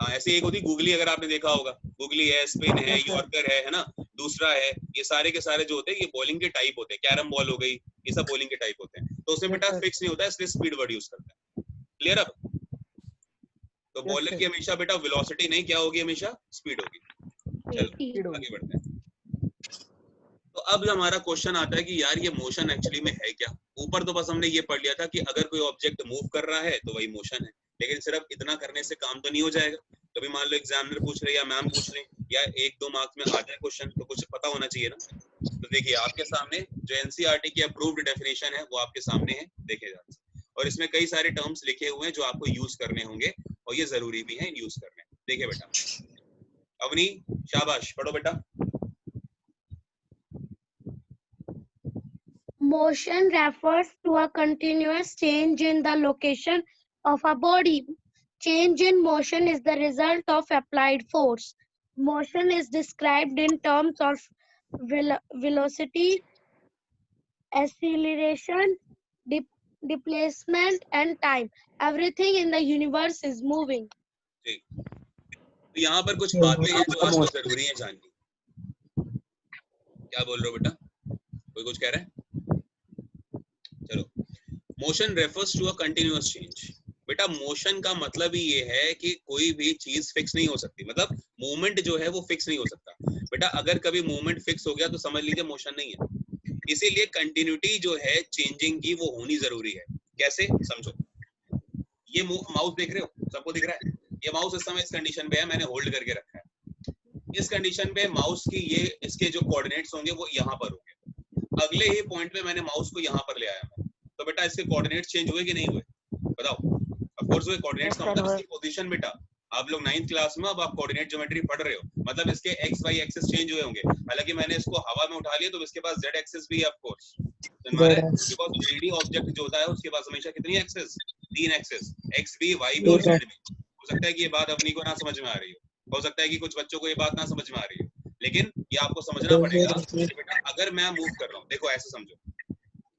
हाँ ऐसे एक होती गूगली, अगर आपने देखा होगा, गूगली है, स्पिन है, यॉर्कर है ना, दूसरा है, ये सारे के सारे जो होते हैं ये बॉलिंग के टाइप होते हैं, कैरम बॉल हो गई, ये सब बॉलिंग के टाइप होते हैं। तो उसमें बेटा फिक्स नहीं होता है, इसलिए स्पीड वर्ड यूज करते हैं। क्लियर अब? तो बॉलर की हमेशा बेटा वेलोसिटी नहीं क्या होगी, हमेशा स्पीड होगी। चलो आगे बढ़ते हैं। तो अब हमारा क्वेश्चन आता है कि यार ये मोशन एक्चुअली में है क्या। ऊपर तो बस हमने ये पढ़ लिया था कि अगर कोई ऑब्जेक्ट मूव कर रहा है तो वही मोशन है, लेकिन सिर्फ इतना करने से काम तो नहीं हो जाएगा। कभी मान लो एग्जामिनर पूछ रहे या मैम पूछ रहे या 1-2 मार्क्स में आ जाए क्वेश्चन, तो कुछ पता होना चाहिए ना। तो देखिए आपके सामने जो एनसीईआरटी की अप्रूव्ड डेफिनेशन है वो आपके सामने है, देखे जा, और इसमें कई सारे टर्म्स लिखे हुए हैं जो आपको यूज करने होंगे और ये जरूरी भी है यूज करने। देखिए बेटा, अवनी शाबाश पढ़ो बेटा। Motion refers to a continuous change in the location of a body. Change in motion is the result of applied force. Motion is described in terms of velocity, acceleration, displacement, and time. Everything in the universe is moving. तो यहाँ पर कुछ बातें हैं जो आपको जरूरी है जाननी। क्या बोल रहे हो बेटा, कोई कुछ कह रहा है? चलो, motion refers to a continuous change. बेटा मोशन का मतलब ही ये है कि कोई भी चीज फिक्स नहीं हो सकती, मतलब मूवमेंट जो है वो फिक्स नहीं हो सकता। बेटा अगर कभी मूवमेंट फिक्स हो गया तो समझ लीजिए मोशन नहीं है। इसीलिए कंटिन्यूटी जो है चेंजिंग की वो होनी जरूरी है। कैसे समझो, ये माउस देख रहे हो, सबको दिख रहा है, ये माउस इस समय इस कंडीशन पे है, मैंने होल्ड करके रखा है। इस कंडीशन पे माउस की ये इसके जो कोऑर्डिनेट्स होंगे वो यहाँ पर होंगे। अगले ही पॉइंट पे मैंने माउस को यहाँ पर ले आया, तो बेटा इसके कोऑर्डिनेट्स चेंज हुए कि नहीं हुए, बताओ। ऑफ कोर्स हुए। कोऑर्डिनेट्स का मतलब इसकी पोजीशन। बेटा आप लोग 9th क्लास में अब आप कोऑर्डिनेट ज्योमेट्री पढ़ रहे हो, मतलब इसके एक्स वाई एक्सिस चेंज हुए होंगे। हालांकि मैंने इसको हवा में उठा लिया तो इसके पास जेड एक्सिस भी है of course, because 3D object जो होता है उसके पास हमेशा कितनी एक्सिस, 3 एक्सिस, एक्स भी, वाई भी और जेड भी। हो सकता है कि ये बात अपनी को ना समझ में आ रही हो सकता है कि कुछ बच्चों को ये बात ना समझ में आ रही हो, लेकिन ये आपको समझना पड़ेगा। बेटा अगर मैं मूव कर रहा हूँ, देखो ऐसे समझो,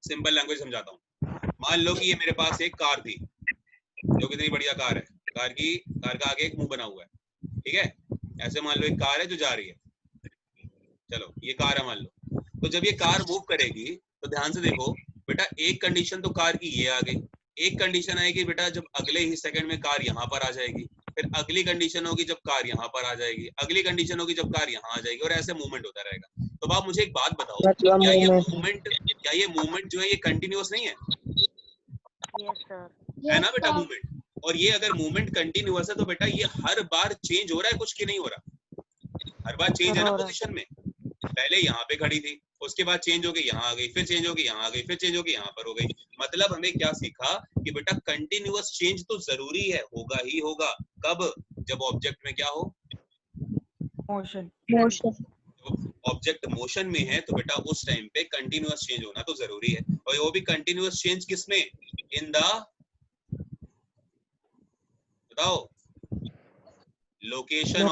सिंपल लैंग्वेज समझाता हूँ। मान लो कि ये मेरे पास एक कार थी, जो कितनी बढ़िया कार है, कार का आगे एक मुंह बना हुआ है, ठीक है। ऐसे मान लो एक कार है जो जा रही है, चलो ये कार है मान लो। तो जब ये कार मूव करेगी तो ध्यान से देखो बेटा, एक कंडीशन तो कार की ये आ गई, एक कंडीशन आएगी बेटा जब अगले ही सेकंड में कार यहाँ पर आ जाएगी, फिर अगली कंडीशन होगी जब कार यहाँ पर आ जाएगी, अगली कंडीशन होगी जब कार यहाँ आ जाएगी, और ऐसे मूवमेंट होता रहेगा। तो आप मुझे एक बात बताओ, क्या ये मूवमेंट जो है ये कंटिन्यूअस नहीं है? यस सर, है ना बेटा मूवमेंट। और ये अगर मूवमेंट कंटिन्यूअस है तो बेटा ये हर बार चेंज हो रहा है कुछ की नहीं हो रहा, हर बार चेंज है ना पोजीशन में। पहले यहाँ पे खड़ी थी, उसके बाद चेंज हो गई यहाँ आ गई, फिर चेंज हो गई यहाँ आ गई, फिर चेंज हो गई यहाँ पर हो गई। मतलब हमें क्या सीखा कि बेटा कंटिन्यूअस चेंज तो जरूरी है, होगा ही होगा। कब? जब ऑब्जेक्ट में क्या हो, मोशन। ऑब्जेक्ट मोशन में है तो बेटा उस टाइम पे कंटिन्यूअस चेंज होना तो जरूरी है। और वो भी कंटिन्यूअस चेंज किसमें? इन द, बताओ, लोकेशन।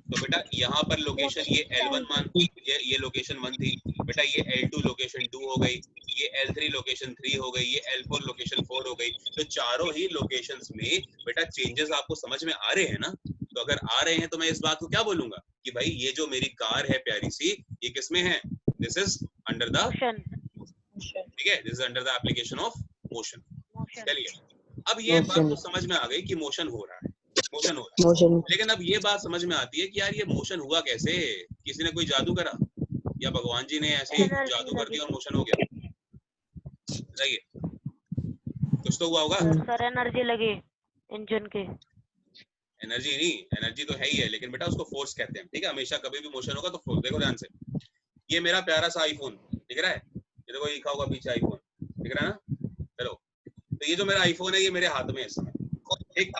तो बेटा यहाँ पर लोकेशन, ये L1 मान, ये लोकेशन 1 थी बेटा, ये L2 लोकेशन 2 हो गई, ये L3 लोकेशन 3 हो गई, ये L4 लोकेशन 4 हो गई। तो चारों ही लोकेशंस में बेटा चेंजेस आपको समझ में आ रहे हैं ना? तो अगर आ रहे हैं तो मैं इस बात को क्या बोलूंगा कि भाई ये जो मेरी कार है प्यारी सी, ये किसमें है? This is under the motion, ठीक है, this is under the application of motion. चलिए, अब ये बात तो समझ में आ गई कि मोशन हो रहा है, मोशन हो रहा है। लेकिन अब ये बात समझ में आती है कि यार ये मोशन हुआ कैसे? किसी ने कोई जादू करा या भगवान जी ने ऐसे ही जादू कर दिया और मोशन हो गया? बताइए, कुछ तो हुआ होगा। सर एनर्जी लगी इंजन के। एनर्जी नहीं, एनर्जी तो है ही है, लेकिन बेटा उसको फोर्स कहते हैं, ठीक है। हमेशा कभी भी मोशन होगा तो फोर्स। देखो ध्यान से, ये मेरा प्यारा सा आईफोन दिख रहा है, ये देखो लिखा होगा पीछे आईफोन, दिख रहा है ना? चलो, तो ये जो मेरा आईफोन है ये मेरे हाथ में है इस समय, ठीक।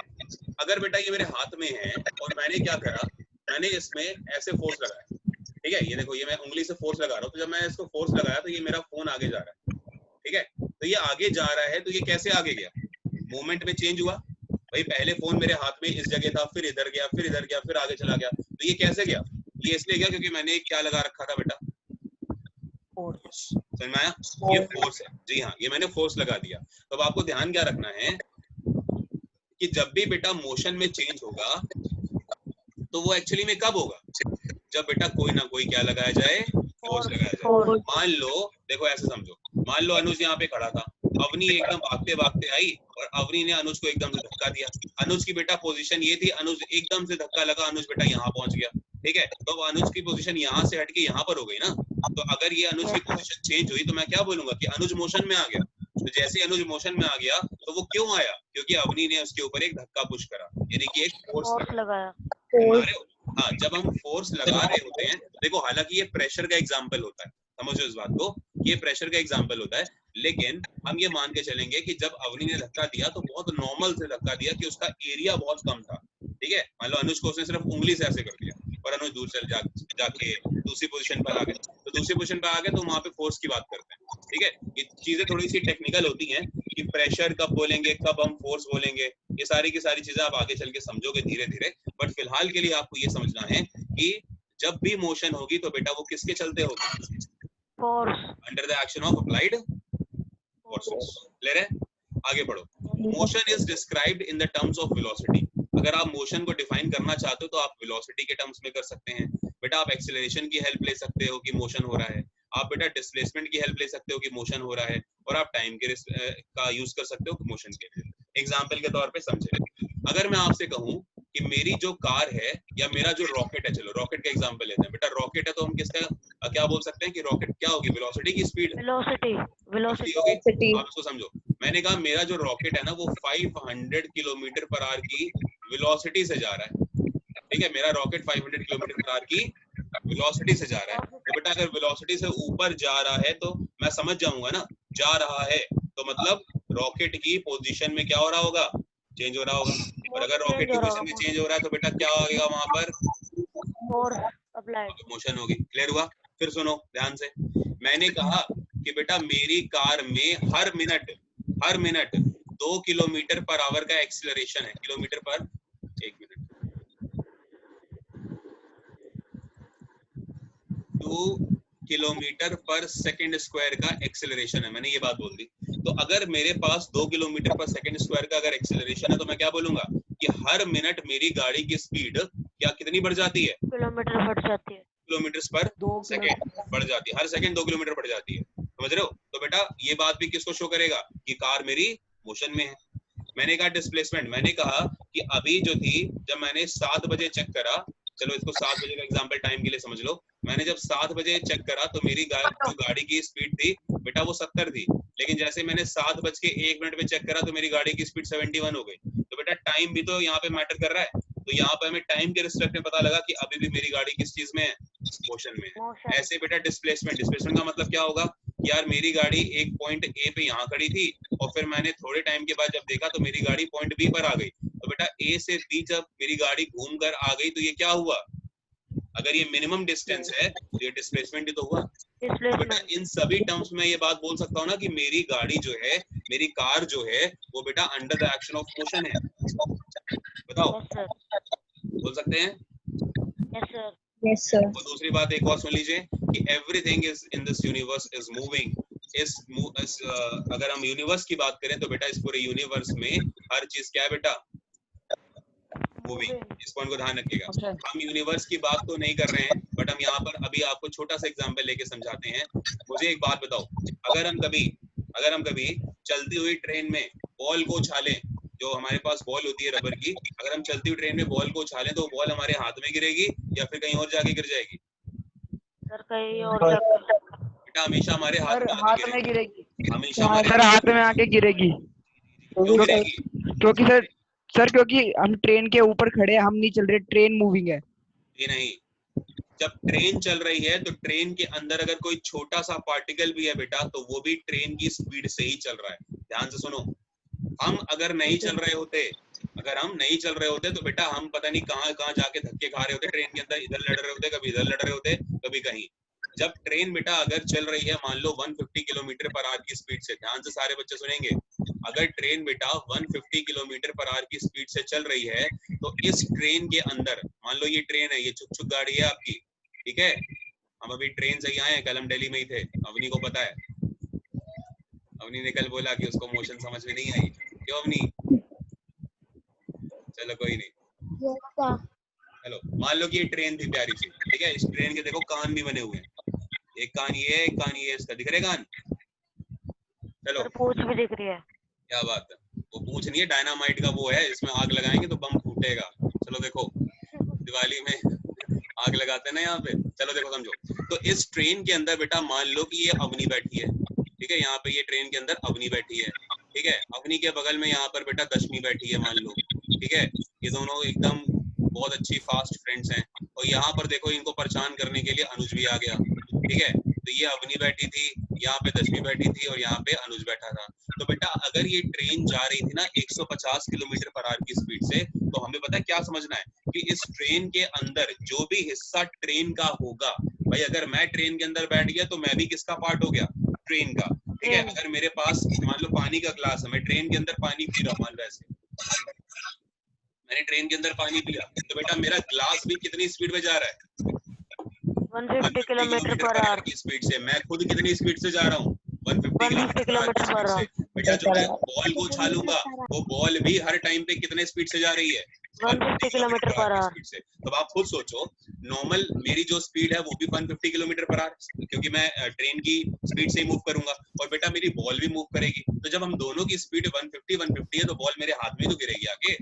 अगर बेटा ये मेरे हाथ में है और मैंने क्या करा, मैंने इसमें ऐसे फोर्स लगाया, ठीक है, ये देखो, ये मैं उंगली से फोर्स लगा रहा हूँ, तो जब मैं इसको फोर्स लगाया तो ये मेरा फोन आगे जा रहा है, ठीक है, तो ये आगे जा रहा है, तो ये कैसे आगे गया? मूवमेंट में चेंज हुआ भाई, पहले फोन मेरे हाथ में इस जगह था, फिर इधर गया, फिर इधर गया, फिर आगे चला गया, तो ये कैसे गया? ये इसलिए गया क्योंकि मैंने क्या लगा रखा था बेटा, समझ में आया? ये फोर्स है, जी हाँ, ये मैंने फोर्स लगा दिया। तो अब आपको ध्यान क्या रखना है कि जब भी बेटा मोशन में चेंज होगा तो वो एक्चुअली में कब होगा? जब बेटा कोई ना कोई क्या लगाया जाए, फोर्स लगाया जाए। मान लो, देखो ऐसे समझो, मान लो अनुज यहाँ पे खड़ा था, अवनी एकदम भागते भागते आई और अवनी ने अनुज को एकदम से धक्का दिया। अनुज की बेटा पोजीशन ये थी, अनुज एकदम से धक्का लगा, अनुज बेटा यहाँ पहुंच गया, ठीक है, तो अनुज की पोजीशन यहाँ से हटके यहाँ पर हो गई ना। तो अगर ये अनुज की पोजीशन चेंज हुई तो मैं क्या बोलूंगा कि अनुज मोशन में आ गया। तो जैसे अनुज मोशन में आ गया तो वो क्यों आया? क्योंकि अवनी ने उसके ऊपर एक धक्का पुश करा, यानी कि एक फोर्स लगाया। हाँ, जब हम फोर्स लगा रहे होते हैं, देखो हालांकि ये प्रेशर का एग्जांपल होता है, समझो इस बात को, ये प्रेशर का एग्जांपल होता है, लेकिन हम ये मान के चलेंगे कि जब अवनी ने धक्का दिया तो बहुत नॉर्मल से धक्का दिया कि उसका एरिया बहुत कम था, ठीक है। मान लो अनुज को उसने सिर्फ उंगली से ऐसे कर दिया और अनुज दूर चल जाके दूसरी पोजीशन पर आ गए, तो दूसरी पोजीशन पर आ गए तो वहां पे फोर्स की बात करते हैं, ठीक है। ये चीजें थोड़ी सी टेक्निकल होती हैं कि प्रेशर कब बोलेंगे, कब हम फोर्स बोलेंगे, ये सारी की सारी चीजें आप आगे चल के समझोगे धीरे धीरे, बट फिलहाल के लिए आपको ये समझना है कि जब भी मोशन होगी तो बेटा वो किसके चलते होगी? Force, under the action of applied forces. Clear है? आगे बढ़ो। Motion is described in the terms of velocity. अगर आप मोशन को डिफाइन करना चाहते हो तो आप वेलोसिटी के टर्म्स में कर सकते हैं बेटा। आप एक्सेलरेशन की हेल्प ले सकते हो कि मोशन हो रहा है, आप बेटा डिस्प्लेसमेंट की हेल्प ले सकते हो कि मोशन हो रहा है, और आप टाइम के का यूज कर सकते हो मोशन के लिए। एग्जांपल के तौर पे समझे, अगर मैं आपसे कहूं कि मेरी जो कार है या मेरा जो रॉकेट है, चलो रॉकेट का एग्जांपल लेते हैं बेटा। रॉकेट है तो हम किसका क्या बोल सकते हैं कि रॉकेट क्या होगी? वेलोसिटी की स्पीड, वेलोसिटी। आप इसको समझो, मैंने कहा मेरा जो रॉकेट है ना वो 500 किलोमीटर पर आवर की वेलोसिटी से जा रहा है, ठीक है। मेरा रॉकेट 500 किलोमीटर पर आवर की वेलोसिटी से जा रहा है, तो बेटा अगर वेलोसिटी से ऊपर जा रहा है तो मैं समझ जाऊंगा ना, जा रहा है तो मतलब रॉकेट की पोजीशन में क्या हो रहा होगा? चेंज हो रहा होगा। और अगर रॉकेट की पोजीशन में चेंज हो रहा है तो बेटा क्या होगा वहां पर? मोशन होगी। क्लियर हुआ? फिर सुनो ध्यान से, मैंने कहा कि बेटा मेरी कार में हर मिनट 2 किलोमीटर पर आवर का एक्सीलरेशन है। किलोमीटर पर, एक मिनट, 2 किलोमीटर पर सेकंड स्क्वायर का एक्सेलरेशन है, मैंने ये बात बोल दी। तो अगर मेरे पास 2 किलोमीटर पर सेकंड स्क्वायर का अगर एक्सेलरेशन है तो मैं क्या बोलूंगा कि हर मिनट मेरी गाड़ी की स्पीड क्या कितनी बढ़ जाती है? किलोमीटर बढ़ जाती है, किलोमीटर पर सेकंड बढ़ जाती है, हर सेकंड 2 किलोमीटर बढ़ जाती है। समझ रहे हो? तो बेटा ये बात भी किसको शो करेगा कि कार मेरी मोशन में है। मैंने कहा डिस्प्लेसमेंट, मैंने कहा कि अभी जो थी जब मैंने 7 बजे चेक करा, चलो इसको 7 बजे का एग्जांपल टाइम के लिए समझ लो, मैंने जब 7 बजे चेक करा तो मेरी जो गाड़ी की स्पीड थी बेटा वो 70 थी, लेकिन जैसे मैंने 7:01 पे चेक करा तो मेरी गाड़ी की स्पीड 71 हो गई। तो बेटा टाइम भी तो यहाँ पे मैटर कर रहा है। तो यहाँ पे हमें टाइम के रिस्पेक्ट में पता लगा कि अभी भी मेरी गाड़ी किस चीज में है? मोशन में है। ऐसे बेटा डिस्प्लेसमेंट का मतलब क्या होगा? यार मेरी गाड़ी एक पॉइंट ए पे यहाँ खड़ी थी और फिर मैंने थोड़े टाइम के बाद जब देखा तो मेरी गाड़ी पॉइंट बी पर आ गई। तो बेटा ए से बी जब मेरी गाड़ी घूम कर आ गई तो ये क्या हुआ? अगर ये मिनिमम डिस्टेंस है तो ये डिस्प्लेसमेंट ही तो हुआ। तो बेटा इन सभी टर्म्स में ये बात बोल सकता हूँ ना कि मेरी गाड़ी जो है, मेरी कार जो है वो बेटा under the action of motion है। बताओ, बोल सकते हैं? Yes, sir. और दूसरी बात एक और सुन लीजिए कि everything is in this universe is moving. अगर हम यूनिवर्स की बात करें तो बेटा इस पूरे यूनिवर्स में हर चीज क्या है बेटा? मूविंग। इस पॉइंट को ध्यान रखिएगा। हम यूनिवर्स की बात तो नहीं कर रहे हैं, बट हम यहाँ पर अभी आपको छोटा सा एग्जांपल लेके समझाते हैं। मुझे एक बात बताओ, अगर हम कभी चलती हुई ट्रेन में बॉल को उछालें, जो हमारे पास बॉल होती है रबर की, अगर हम चलती हुई ट्रेन में बॉल को उछालें तो बॉल हमारे हाथ में गिरेगी या फिर कहीं और जाके गिर जाएगी? सर कहीं और बेटा हमेशा हमारे हाथ में गिरेगी। हमेशा सर हाथ में आके गिरेगी। क्यों गिरेगी? क्योंकि सर क्योंकि हम ट्रेन के ऊपर खड़े हैं, हम नहीं चल रहे, ट्रेन मूविंग है। ये नहीं, जब ट्रेन चल रही है तो ट्रेन के अंदर अगर कोई छोटा सा पार्टिकल भी है बेटा तो वो भी ट्रेन की स्पीड से ही चल रहा है। ध्यान से सुनो, हम अगर नहीं चल रहे होते, अगर हम नहीं चल रहे होते तो बेटा हम पता नहीं कहाँ कहाँ जाके धक्के खा रहे होते ट्रेन के अंदर, इधर लड़ रहे होते, कभी इधर लड़ रहे होते, कभी कहीं। जब ट्रेन बेटा अगर चल रही है मान लो 150 किलोमीटर पर आवर की स्पीड से, ध्यान से सारे बच्चे सुनेंगे, अगर ट्रेन बेटा 150 किलोमीटर पर आवर की स्पीड से चल रही है तो इस ट्रेन के अंदर, मान लो ये ट्रेन है, ये चुक चुक गाड़ी है आपकी, ठीक है, हम अभी ट्रेन से ही आए हैं, कल हम दिल्ली में ही थे, अवनी को पता है, अवनी ने कल बोला कि उसको मोशन समझ में नहीं आई, क्यों अवनी? चलो कोई नहीं, चलो मान लो कि ये ट्रेन थी प्यारी सी, ठीक है, इस ट्रेन के देखो कान भी बने हुए हैं, एक कान ये है, एक कान ये है, इसका दिख रहे कान? चलो पूछ भी दिख रही है। क्या बात है, वो पूछ नहीं है, डायनामाइट का वो है, इसमें आग लगाएंगे तो बम फूटेगा। चलो देखो दिवाली में आग लगाते हैं ना यहाँ पे, चलो देखो समझो। तो इस ट्रेन के अंदर बेटा मान लो कि ये अवनी बैठी है, ठीक है, यहाँ पे ये ट्रेन के अंदर अवनी बैठी है, ठीक है, अवनी के बगल में यहाँ पर बेटा दशमी बैठी है मान लो, ठीक है, ये दोनों एकदम बहुत अच्छी फास्ट फ्रेंड्स हैं, और यहाँ पर देखो इनको परेशान करने के लिए अनुज भी आ गया, ठीक है, तो ये अवनी बैठी थी, यहाँ पे दशमी बैठी थी और यहाँ पे अनुज बैठा था। तो बेटा अगर ये ट्रेन जा रही थी ना 150 किलोमीटर पर आवर की स्पीड से, तो हमें पता है क्या समझना है कि इस ट्रेन के अंदर जो भी हिस्सा ट्रेन का होगा, भाई अगर मैं ट्रेन के अंदर बैठ गया तो मैं भी किसका पार्ट हो गया? ट्रेन का, ठीक है। अगर मेरे पास मान लो पानी का ग्लास है, मैं ट्रेन के अंदर पानी पी रहा हूँ, मान लो ऐसे मैंने ट्रेन के अंदर पानी पिया, तो बेटा मेरा ग्लास भी कितनी स्पीड में जा रहा है? 150 किलोमीटर पर आवर की स्पीड से। मैं खुद कितनी स्पीड से जा रहा हूँ? 150 किलोमीटर पर आवर। बेटा जो मैं बॉल को उछालूंगा वो बॉल भी हर टाइम पे कितने स्पीड से जा रही है? 150 किलोमीटर पर आवर से। तो आप खुद सोचो, नॉर्मल मेरी जो स्पीड है वो भी 150 किलोमीटर पर आवर, क्योंकि मैं ट्रेन की स्पीड से ही मूव करूंगा, और बेटा मेरी बॉल भी मूव करेगी। तो जब हम दोनों की स्पीड 150 है तो बॉल मेरे हाथ में तो गिरेगी आगे।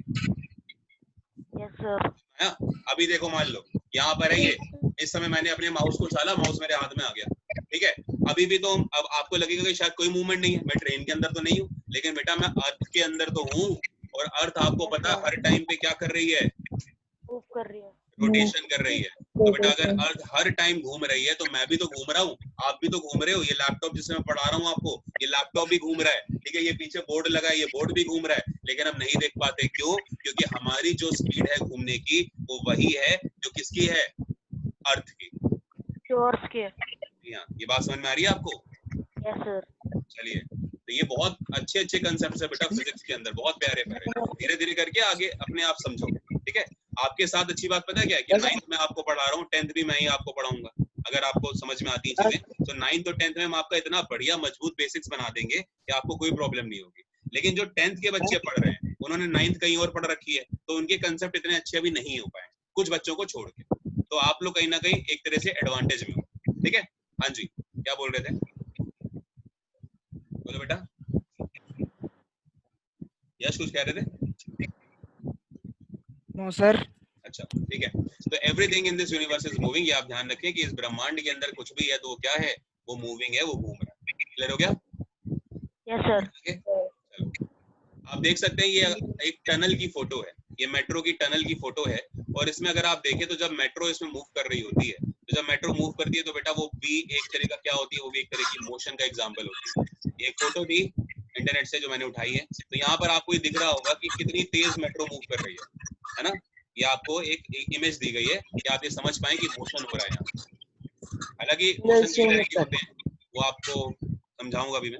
Yes sir. अभी देखो मान लो यहाँ पर है ये, इस समय मैंने अपने माउस को उछाला, माउस मेरे हाथ में आ गया, ठीक है। अभी भी तो अब आपको लगेगा कि शायद कोई मूवमेंट नहीं है, मैं ट्रेन के अंदर तो नहीं हूँ, लेकिन बेटा मैं अर्थ के अंदर तो हूँ, और अर्थ आपको पता है हर टाइम पे क्या कर रही है? मूव कर रही है, रोटेशन कर रही है। तो बेटा अगर अर्थ हर टाइम घूम रही है तो मैं भी तो घूम रहा हूँ, आप भी तो घूम रहे हो। ये लैपटॉप जिसमें मैं पढ़ा रहा हूँ आपको, ये लैपटॉप भी घूम रहा है, ठीक है, ये पीछे बोर्ड लगा है, ये बोर्ड भी घूम रहा है, लेकिन हम नहीं देख पाते। क्यों? क्योंकि हमारी जो स्पीड है घूमने की वो वही है जो किसकी है? अर्थ की, जो अर्थ की है। ये बात समझ में आ रही है आपको? Yes sir. चलिए, तो ये बहुत अच्छे अच्छे कंसेप्ट है बेटा फिजिक्स के अंदर, बहुत प्यारे प्यारे, धीरे धीरे करके आगे अपने आप समझो, ठीक है। आपके साथ अच्छी बात पता है क्या है कि 9th में आपको पढ़ा रहा हूँ, 10th भी मैं ही आपको पढ़ाऊंगा, अगर आपको समझ में आती है चीजें तो 9th और 10th में हम आपका इतना बढ़िया मजबूत बेसिक्स बना देंगे कि आपको कोई प्रॉब्लम नहीं होगी। लेकिन जो 10th के बच्चे पढ़ रहे हैं उन्होंने 9th कहीं और पढ़ रखी है, तो उनके कंसेप्ट इतने अच्छे अभी नहीं हो पाए, कुछ बच्चों को छोड़ के। तो आप लोग कहीं ना कहीं एक तरह से एडवांटेज में हो, ठीक है। हाँ जी, क्या बोल रहे थे? बोलो बेटा। यश कुछ कह रहे थे? No sir. अच्छा ठीक है। तो everything in this universe is moving, ये आप ध्यान रखें कि इस ब्रह्मांड के अंदर कुछ भी है तो वो क्या है? वो मूविंग है, वो घूम रहा है। क्लियर हो गया? Yes sir. चलो, आप देख सकते हैं ये एक टनल की फोटो है, ये मेट्रो की टनल की फोटो है, और इसमें अगर आप देखें तो जब मेट्रो इसमें मूव कर रही होती है, तो जब मेट्रो मूव करती है तो बेटा वो भी एक तरह का क्या होती है? वो भी एक तरह की मोशन का एग्जांपल होती है। ये एक फोटो थी इंटरनेट से जो मैंने उठाई है, तो यहाँ पर आपको ये दिख रहा होगा कि कितनी तेज मेट्रो मूव कर रही है ना। ये आपको एक इमेज दी गई है कि आप ये समझ पाए कि मोशन हो रहा है यहाँ। हालांकि मोशन किस तरह के होते हैं वो आपको समझाऊंगा अभी मैं।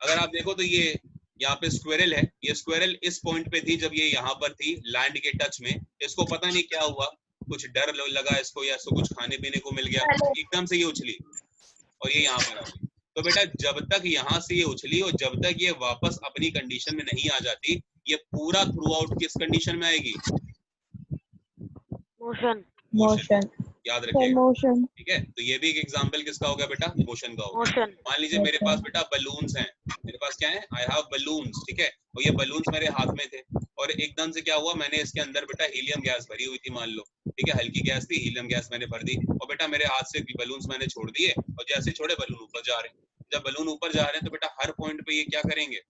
अगर आप देखो तो ये यहाँ पे स्क्वेरल है, ये स्क्वेरल इस पॉइंट पे थी जब ये यहाँ पर थी लैंड के टच में, इसको पता नहीं क्या हुआ, कुछ डर लगा इसको या इसको कुछ खाने पीने को मिल गया, एकदम से ये उछली और ये यहाँ पर आ गई। तो बेटा जब तक यहाँ से ये उछली और जब तक ये वापस अपनी कंडीशन में नहीं आ जाती, ये पूरा थ्रू आउट किस कंडीशन में आएगी? मोशन। मोशन, याद रखिएगा, मोशन। ठीक है। तो ये भी एक एग्जांपल किसका होगा बेटा? मोशन का होगा। मोशन। मान लीजिए मेरे पास बेटा बलून्स हैं, मेरे पास क्या है? आई हैव बलून्स, ठीक है, और ये बलून्स मेरे हाथ में थे और एकदम से क्या हुआ, मैंने इसके अंदर बेटा हीलियम गैस भरी हुई थी मान लो, ठीक है, हल्की गैस थी, हीलियम गैस मैंने भर दी और बेटा मेरे हाथ से बलून्स मैंने छोड़ दिए और जैसे छोड़े बलून ऊपर जा रहे हैं। जब बलून ऊपर जा रहे हैं तो बेटा हर पॉइंट पे ये क्या करेंगे?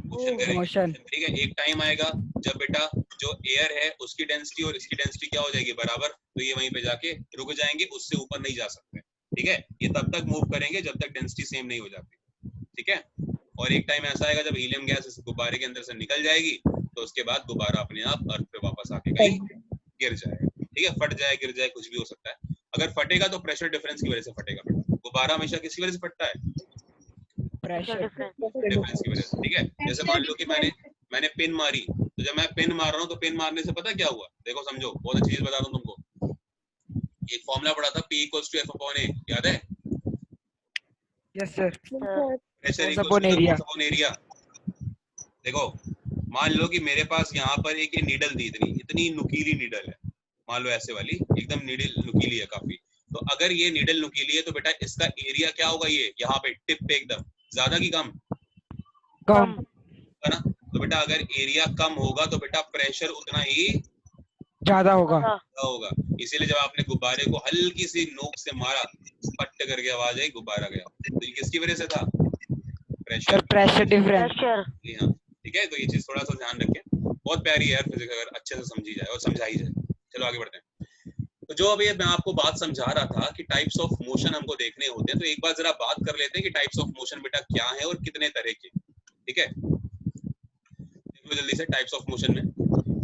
मोशन करेंगे, ठीक है। एक टाइम आएगा जब बेटा जो एयर है उसकी डेंसिटी और इसकी डेंसिटी क्या हो जाएगी? बराबर, तो ये वहीं पे जाके रुक जाएंगे, उससे ऊपर नहीं जा सकते, ठीक है। ये तब तक मूव करेंगे जब तक डेंसिटी सेम नहीं हो जाती, ठीक है। और एक टाइम ऐसा आएगा जब हीलियम गैस इस गुब्बारे के अंदर से निकल जाएगी तो उसके बाद दोबारा अपने आप अर्थ पे वापस आके कहीं गिर जाएगा, ठीक है, फट जाए, गिर जाए, कुछ भी हो सकता है। अगर फटेगा तो प्रेशर डिफरेंस की वजह से फटेगा बेटा। गुब्बारा हमेशा किसकी वजह से फटता है? प्रेशर डिफरेंस की वजह से, ठीक है। जैसे मान लो कि मैंने पिन मारी, तो जब मैं पिन मार रहा हूँ तो पिन मारने से पता क्या हुआ? देखो समझो, बहुत अच्छी चीज बता दूं तुमको। एक फॉर्मूला पढ़ा था, P = F/A, याद है? Yes sir pressure Force upon area. Area. देखो मान लो कि मेरे पास यहाँ पर एक नीडल थी, इतनी नुकीली नीडल है, मान लो ऐसे वाली, एकदम नीडल नुकीली है काफी। तो अगर ये नीडल नुकीली है तो बेटा इसका एरिया क्या होगा? ये यहाँ पे टिप पे एकदम ज्यादा की कम? कम है ना? तो बेटा अगर एरिया कम होगा तो बेटा प्रेशर उतना ही ज्यादा होगा। होगा। इसीलिए जब आपने गुब्बारे को हल्की सी नोक से मारा, पट करके आवाज आई, गुब्बारा गया। तो ये किसकी वजह से था? Pressure difference. प्रेशर। हाँ, ठीक है। तो ये चीज थोड़ा सा ध्यान रखें, बहुत प्यारी है यार फिजिक्स, अगर अच्छे से समझी जाए और समझाई जाए। चलो आगे बढ़ते हैं। तो जो अभी मैं आपको बात समझा रहा था कि टाइप्स ऑफ मोशन हमको देखने होते हैं, तो एक बार जरा बात कर लेते हैं कि टाइप्स ऑफ मोशन बेटा क्या है और कितने तरह के, ठीक है। देखो जल्दी से टाइप्स ऑफ मोशन में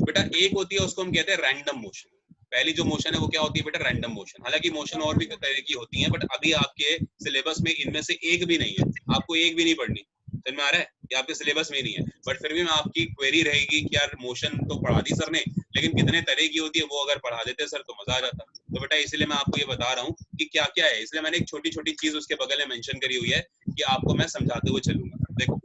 बेटा एक होती है, उसको हम कहते हैं रैंडम मोशन। पहली जो मोशन है वो क्या होती है बेटा? Random motion. हालांकि मोशन और भी तरह की होती हैं, बट अभी आपके सिलेबस में इनमें से एक भी नहीं है, आपको एक भी नहीं पढ़नी। समझ में आ रहा है? ये आपके सिलेबस में नहीं है, बट फिर भी मैं आपकी क्वेरी रहेगी कि यार मोशन तो पढ़ा दी सर ने, लेकिन कितने तरह की होती है वो अगर पढ़ा देते सर तो मजा आ जाता। तो बेटा इसलिए मैं आपको ये बता रहा हूँ कि क्या क्या है, इसलिए मैंने एक छोटी छोटी चीज उसके बगल में मेंशन करी हुई है कि आपको मैं समझाते हुए चलूंगा। देखो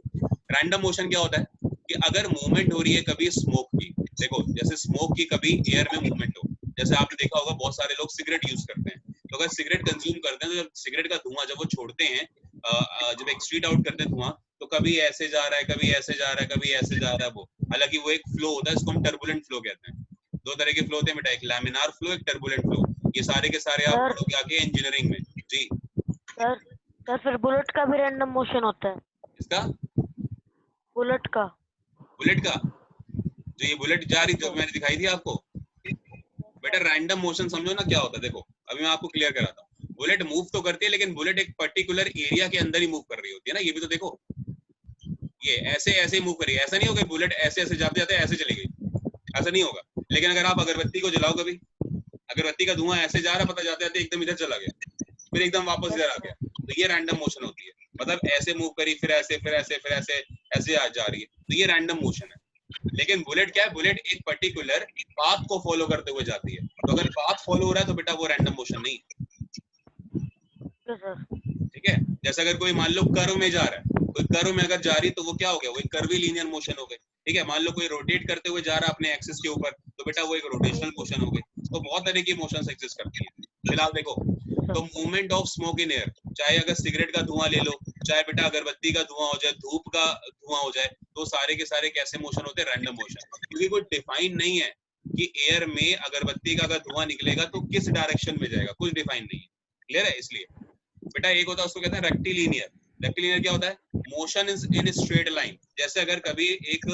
रैंडम मोशन क्या होता है कि अगर मूवमेंट हो रही है कभी स्मोक की, देखो जैसे स्मोक की कभी एयर में मूवमेंट हो, जैसे आपने देखा होगा बहुत सारे लोग सिगरेट यूज करते हैं, तो अगर सिगरेट कंज्यूम करते हैं तो जब सिगरेट का धुआं जब वो छोड़ते हैं, जब एक्सट्रीट आउट करते हैं धुआं, तो कभी ऐसे जा रहा है, कभी ऐसे जा रहा है, कभी ऐसे जा रहा है वो, हालांकि वो एक फ्लो होता है, इसको हम टर्बुलेंट फ्लो कहते हैं। दो तरह के फ्लो होते हैं बेटा, एक लैमिनार फ्लो, एक टर्बुलेंट फ्लो। ये सारे के सारे आप पढ़ोगे आगे इंजीनियरिंग में। जी सर फिर बुलेट का भी रैंडम मोशन होता है? इसका बुलेट का जो ये बुलेट जा रही थी मैंने दिखाई थी आपको बेटा, रैंडम मोशन समझो ना क्या होता है। देखो अभी मैं आपको क्लियर कराता हूँ। बुलेट मूव तो करती है, लेकिन बुलेट एक पर्टिकुलर एरिया के अंदर ही मूव कर रही होती है ना। ये भी तो देखो, ये ऐसे ऐसे मूव कर रही है, ऐसा नहीं होगा बुलेट ऐसे ऐसे जाते जाते ऐसे चली गई, ऐसा नहीं होगा। लेकिन अगर आप अगरबत्ती को जलाओ, कभी अगरबत्ती का धुआं ऐसे जा रहा, पता जाते जाते एकदम इधर चला गया, फिर एकदम वापस इधर आ गया, तो ये रैंडम मोशन होती है। मतलब ऐसे मूव करी, फिर ऐसे, फिर ऐसे, फिर ऐसे, ऐसे जा रही है, तो ये रैंडम मोशन है। लेकिन बुलेट क्या है? बुलेट एक पर्टिकुलर पाथ को फॉलो करते हुए जाती है। तो अगर पाथ फॉलो हो रहा है तो बेटा वो रैंडम मोशन नहीं है, ठीक है। जैसे अगर कोई मान लो कर्व में जा रहा है, कोई कर्व में अगर जा रही है तो वो क्या हो गया? वो एक कर्वी लीनियर मोशन हो गई, ठीक है। मान लो कोई रोटेट करते हुए जा रहा है अपने एक्सिस के ऊपर, तो बेटा वो एक रोटेशनल मोशन हो गई। तो बहुत तरह की मोशंस एग्जिस्ट करती है। फिलहाल देखो, तो movement of smoke in air, चाहे अगर सिगरेट का धुआं ले लो, चाहे बेटा अगरबत्ती का धुआं हो जाए, धूप का धुआं हो जाए, तो सारे के सारे कैसे मोशन होते हैं? Random motion. क्योंकि कोई डिफाइन नहीं है कि एयर में अगरबत्ती का अगर धुआं निकलेगा तो किस डायरेक्शन में जाएगा, कुछ डिफाइन नहीं है। क्लियर है? इसलिए बेटा एक होता है, उसको कहते हैं रेक्टिलिनियर। रेक्टिलिनियर क्या होता है? Motion is in straight line. जैसे अगर कभी एक